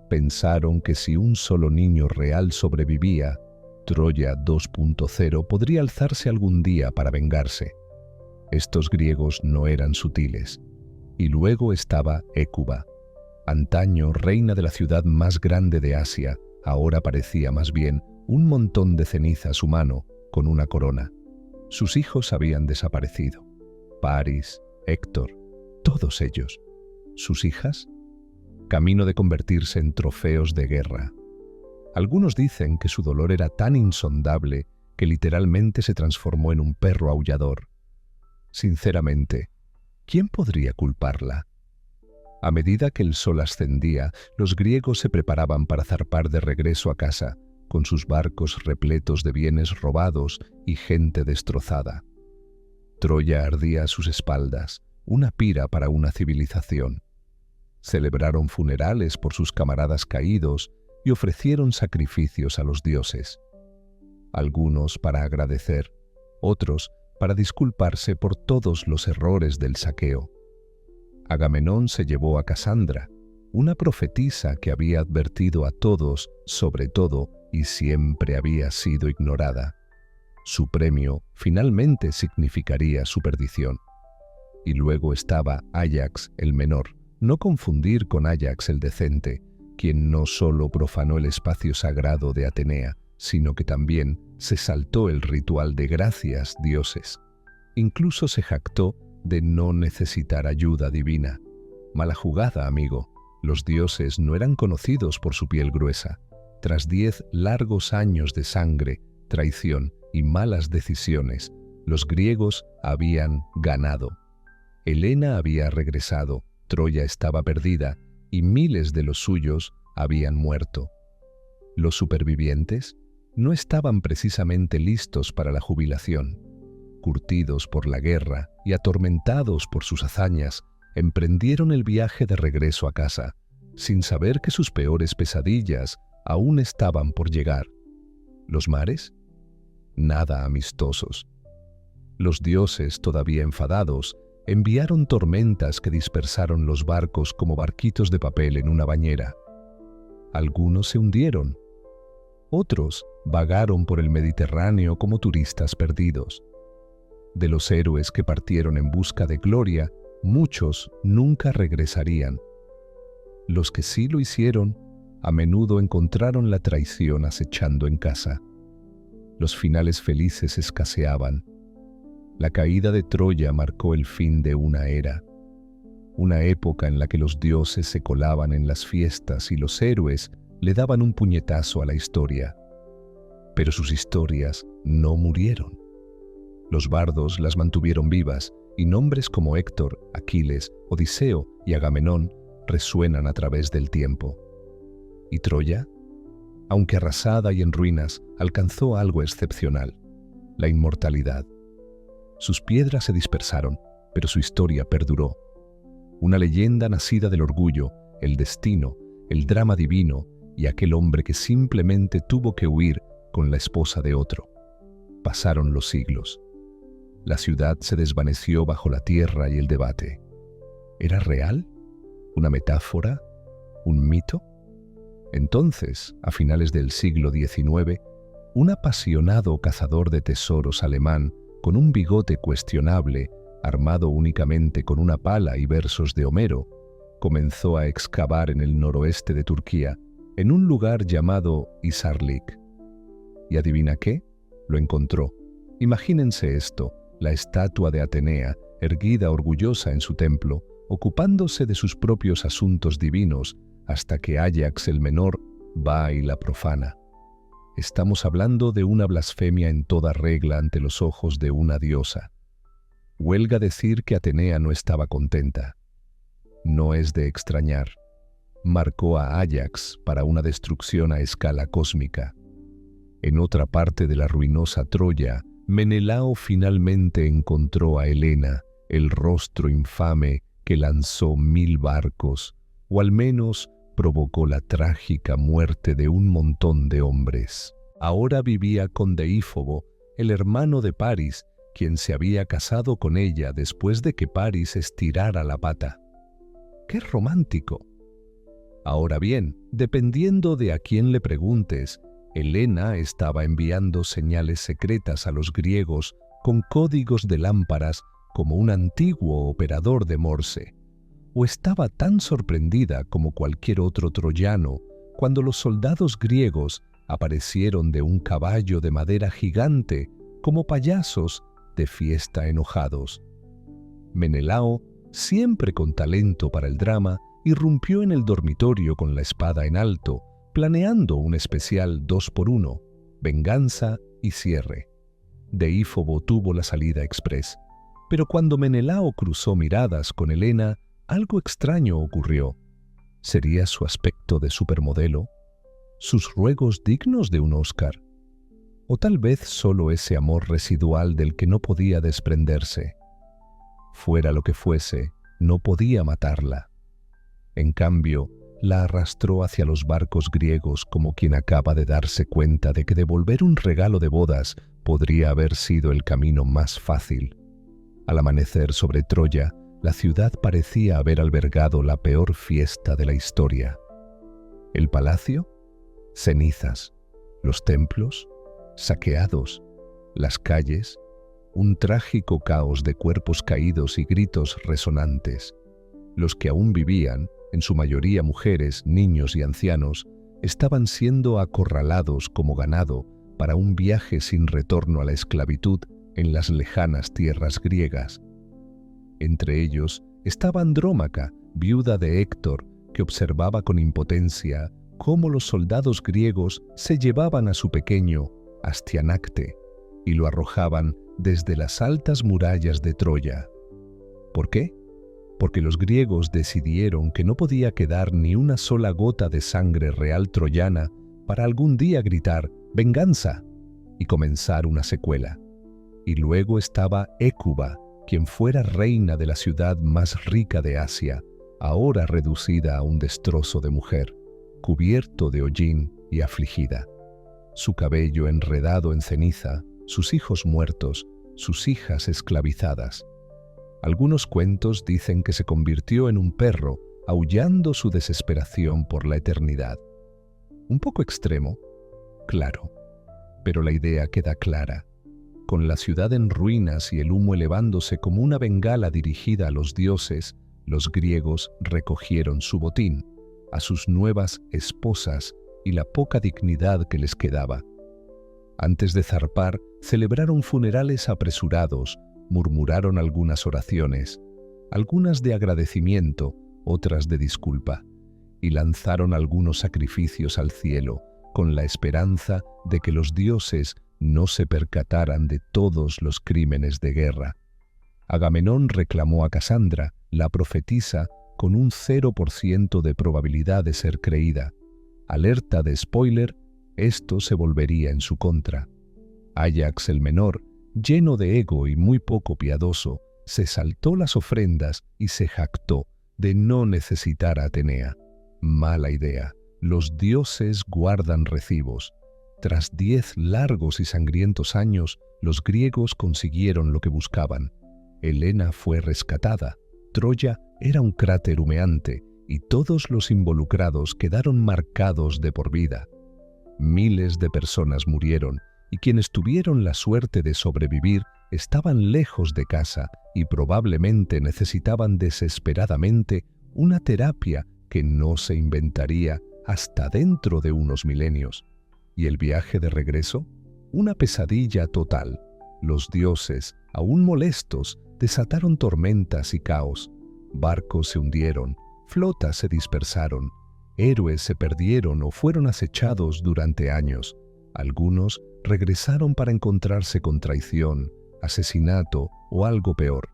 Pensaron que si un solo niño real sobrevivía, Troya 2.0 podría alzarse algún día para vengarse. Estos griegos no eran sutiles. Y luego estaba Hécuba. Antaño reina de la ciudad más grande de Asia, ahora parecía más bien un montón de ceniza a su mano con una corona. Sus hijos habían desaparecido. Paris, Héctor, todos ellos. Sus hijas, camino de convertirse en trofeos de guerra. Algunos dicen que su dolor era tan insondable que literalmente se transformó en un perro aullador. Sinceramente, ¿quién podría culparla? A medida que el sol ascendía, los griegos se preparaban para zarpar de regreso a casa, con sus barcos repletos de bienes robados y gente destrozada. Troya ardía a sus espaldas, una pira para una civilización. Celebraron funerales por sus camaradas caídos y ofrecieron sacrificios a los dioses. Algunos para agradecer, otros para disculparse por todos los errores del saqueo. Agamenón se llevó a Casandra, una profetisa que había advertido a todos, sobre todo, y siempre había sido ignorada. Su premio finalmente significaría su perdición. Y luego estaba Áyax el menor, no confundir con Áyax el decente, quien no solo profanó el espacio sagrado de Atenea, sino que también se saltó el ritual de gracias, dioses. Incluso se jactó de no necesitar ayuda divina. Mala jugada, amigo. Los dioses no eran conocidos por su piel gruesa. Tras 10 largos años de sangre, traición y malas decisiones, los griegos habían ganado. Helena había regresado, Troya estaba perdida y miles de los suyos habían muerto. Los supervivientes no estaban precisamente listos para la jubilación. Curtidos por la guerra y atormentados por sus hazañas, emprendieron el viaje de regreso a casa, sin saber que sus peores pesadillas aún estaban por llegar. ¿Los mares? Nada amistosos. Los dioses, todavía enfadados, enviaron tormentas que dispersaron los barcos como barquitos de papel en una bañera. Algunos se hundieron. Otros vagaron por el Mediterráneo como turistas perdidos. De los héroes que partieron en busca de gloria, muchos nunca regresarían. Los que sí lo hicieron, a menudo encontraron la traición acechando en casa. Los finales felices escaseaban. La caída de Troya marcó el fin de una era, una época en la que los dioses se colaban en las fiestas y los héroes le daban un puñetazo a la historia. Pero sus historias no murieron. Los bardos las mantuvieron vivas y nombres como Héctor, Aquiles, Odiseo y Agamenón resuenan a través del tiempo. ¿Y Troya? Aunque arrasada y en ruinas, alcanzó algo excepcional: la inmortalidad. Sus piedras se dispersaron, pero su historia perduró. Una leyenda nacida del orgullo, el destino, el drama divino y aquel hombre que simplemente tuvo que huir con la esposa de otro. Pasaron los siglos. La ciudad se desvaneció bajo la tierra y el debate. ¿Era real? ¿Una metáfora? ¿Un mito? Entonces, a finales del siglo XIX, un apasionado cazador de tesoros alemán con un bigote cuestionable, armado únicamente con una pala y versos de Homero, comenzó a excavar en el noroeste de Turquía, en un lugar llamado Hisarlik. ¿Y adivina qué? Lo encontró. Imagínense esto: la estatua de Atenea, erguida orgullosa en su templo, ocupándose de sus propios asuntos divinos, hasta que Áyax el menor va y la profana. Estamos hablando de una blasfemia en toda regla ante los ojos de una diosa. Huelga decir que Atenea no estaba contenta. No es de extrañar. Marcó a Áyax para una destrucción a escala cósmica. En otra parte de la ruinosa Troya, Menelao finalmente encontró a Helena, el rostro infame que lanzó 1000 barcos, o al menos provocó la trágica muerte de un montón de hombres. Ahora vivía con Deífobo, el hermano de Paris, quien se había casado con ella después de que Paris estirara la pata. ¡Qué romántico! Ahora bien, dependiendo de a quién le preguntes, Helena estaba enviando señales secretas a los griegos con códigos de lámparas como un antiguo operador de Morse. O estaba tan sorprendida como cualquier otro troyano cuando los soldados griegos aparecieron de un caballo de madera gigante como payasos de fiesta enojados. Menelao, siempre con talento para el drama, irrumpió en el dormitorio con la espada en alto, planeando un especial 2x1, venganza y cierre. Deífobo tuvo la salida express, pero cuando Menelao cruzó miradas con Helena, algo extraño ocurrió. ¿Sería su aspecto de supermodelo? ¿Sus ruegos dignos de un Oscar? ¿O tal vez solo ese amor residual del que no podía desprenderse? Fuera lo que fuese, no podía matarla. En cambio, la arrastró hacia los barcos griegos como quien acaba de darse cuenta de que devolver un regalo de bodas podría haber sido el camino más fácil. Al amanecer sobre Troya, la ciudad parecía haber albergado la peor fiesta de la historia. El palacio, cenizas; los templos, saqueados; las calles, un trágico caos de cuerpos caídos y gritos resonantes. Los que aún vivían, en su mayoría mujeres, niños y ancianos, estaban siendo acorralados como ganado para un viaje sin retorno a la esclavitud en las lejanas tierras griegas. Entre ellos estaba Andrómaca, viuda de Héctor, que observaba con impotencia cómo los soldados griegos se llevaban a su pequeño Astianacte y lo arrojaban desde las altas murallas de Troya. ¿Por qué? Porque los griegos decidieron que no podía quedar ni una sola gota de sangre real troyana para algún día gritar ¡venganza! Y comenzar una secuela. Y luego estaba Hécuba, quien fuera reina de la ciudad más rica de Asia, ahora reducida a un destrozo de mujer, cubierto de hollín y afligida. Su cabello enredado en ceniza, sus hijos muertos, sus hijas esclavizadas. Algunos cuentos dicen que se convirtió en un perro, aullando su desesperación por la eternidad. Un poco extremo, claro, Pero la idea queda clara. Con la ciudad en ruinas y el humo elevándose como una bengala dirigida a los dioses, los griegos recogieron su botín, a sus nuevas esposas y la poca dignidad que les quedaba. Antes de zarpar, celebraron funerales apresurados, murmuraron algunas oraciones, algunas de agradecimiento, otras de disculpa, y lanzaron algunos sacrificios al cielo, con la esperanza de que los dioses no se percataran de todos los crímenes de guerra. Agamenón reclamó a Casandra, la profetisa, con un 0% de probabilidad de ser creída. Alerta de spoiler, esto se volvería en su contra. Áyax el menor, lleno de ego y muy poco piadoso, se saltó las ofrendas y se jactó de no necesitar a Atenea. Mala idea. Los dioses guardan recibos. Tras 10 largos y sangrientos años, los griegos consiguieron lo que buscaban. Helena fue rescatada. Troya era un cráter humeante y todos los involucrados quedaron marcados de por vida. Miles de personas murieron y quienes tuvieron la suerte de sobrevivir estaban lejos de casa y probablemente necesitaban desesperadamente una terapia que no se inventaría hasta dentro de unos milenios. ¿Y el viaje de regreso? Una pesadilla total. Los dioses, aún molestos, desataron tormentas y caos. Barcos se hundieron, flotas se dispersaron, héroes se perdieron o fueron acechados durante años. Algunos regresaron para encontrarse con traición, asesinato o algo peor.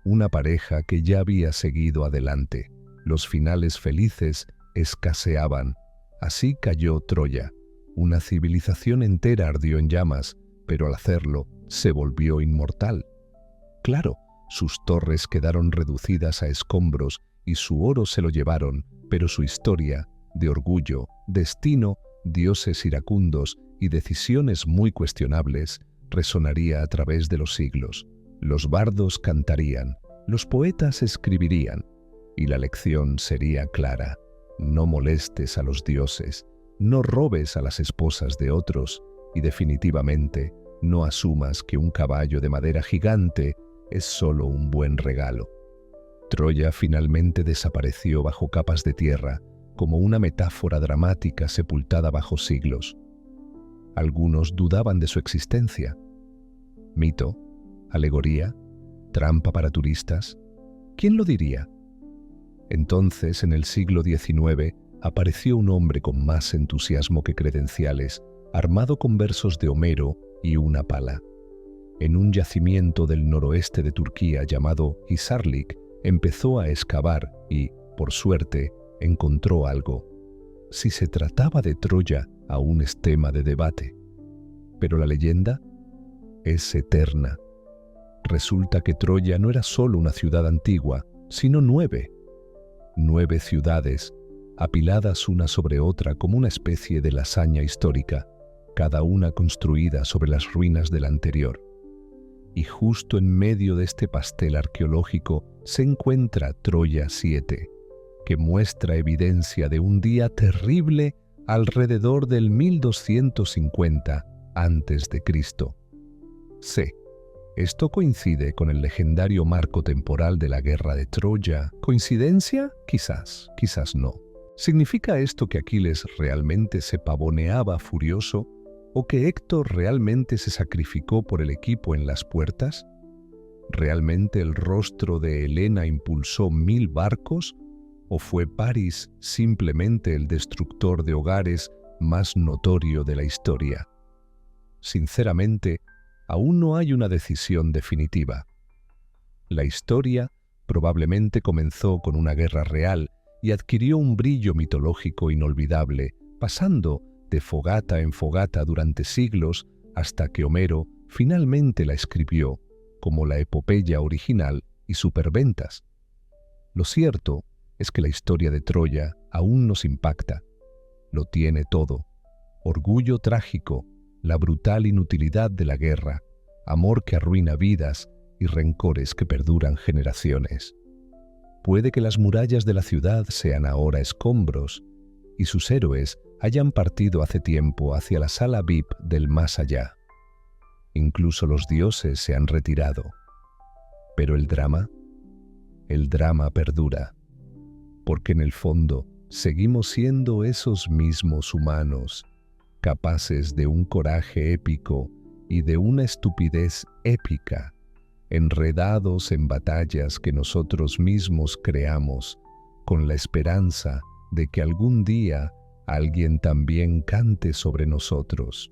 Una pareja que ya había seguido adelante. Los finales felices escaseaban. Así cayó Troya. Una civilización entera ardió en llamas, pero al hacerlo se volvió inmortal. Claro, sus torres quedaron reducidas a escombros y su oro se lo llevaron, pero su historia, de orgullo, destino, dioses iracundos y decisiones muy cuestionables, resonaría a través de los siglos. Los bardos cantarían, los poetas escribirían, y la lección sería clara. No molestes a los dioses, no robes a las esposas de otros y definitivamente no asumas que un caballo de madera gigante es solo un buen regalo. Troya finalmente desapareció bajo capas de tierra, como una metáfora dramática sepultada bajo siglos. Algunos dudaban de su existencia. ¿Mito? ¿Alegoría? ¿Trampa para turistas? ¿Quién lo diría? Entonces, en el siglo XIX, apareció un hombre con más entusiasmo que credenciales, armado con versos de Homero y una pala. En un yacimiento del noroeste de Turquía llamado Hisarlik, empezó a excavar y, por suerte, encontró algo. Si se trataba de Troya, aún es tema de debate. Pero la leyenda es eterna. Resulta que Troya no era solo una ciudad antigua, sino 9. 9 ciudades, apiladas una sobre otra como una especie de lasaña histórica, cada una construida sobre las ruinas de la anterior. Y justo en medio de este pastel arqueológico se encuentra Troya 7, que muestra evidencia de un día terrible alrededor del 1250 a.C. C. Esto coincide con el legendario marco temporal de la guerra de Troya. ¿Coincidencia? Quizás, quizás no. ¿Significa esto que Aquiles realmente se pavoneaba furioso o que Héctor realmente se sacrificó por el equipo en las puertas? ¿Realmente el rostro de Helena impulsó 1000 barcos? ¿O fue París simplemente el destructor de hogares más notorio de la historia? Sinceramente, aún no hay una decisión definitiva. La historia probablemente comenzó con una guerra real y adquirió un brillo mitológico inolvidable, pasando de fogata en fogata durante siglos hasta que Homero finalmente la escribió como la epopeya original y superventas. Lo cierto es que la historia de Troya aún nos impacta. Lo tiene todo: orgullo trágico, la brutal inutilidad de la guerra, amor que arruina vidas y rencores que perduran generaciones. Puede que las murallas de la ciudad sean ahora escombros y sus héroes hayan partido hace tiempo hacia la sala VIP del más allá. Incluso los dioses se han retirado. Pero el drama perdura, porque en el fondo seguimos siendo esos mismos humanos, capaces de un coraje épico y de una estupidez épica, enredados en batallas que nosotros mismos creamos, con la esperanza de que algún día alguien también cante sobre nosotros.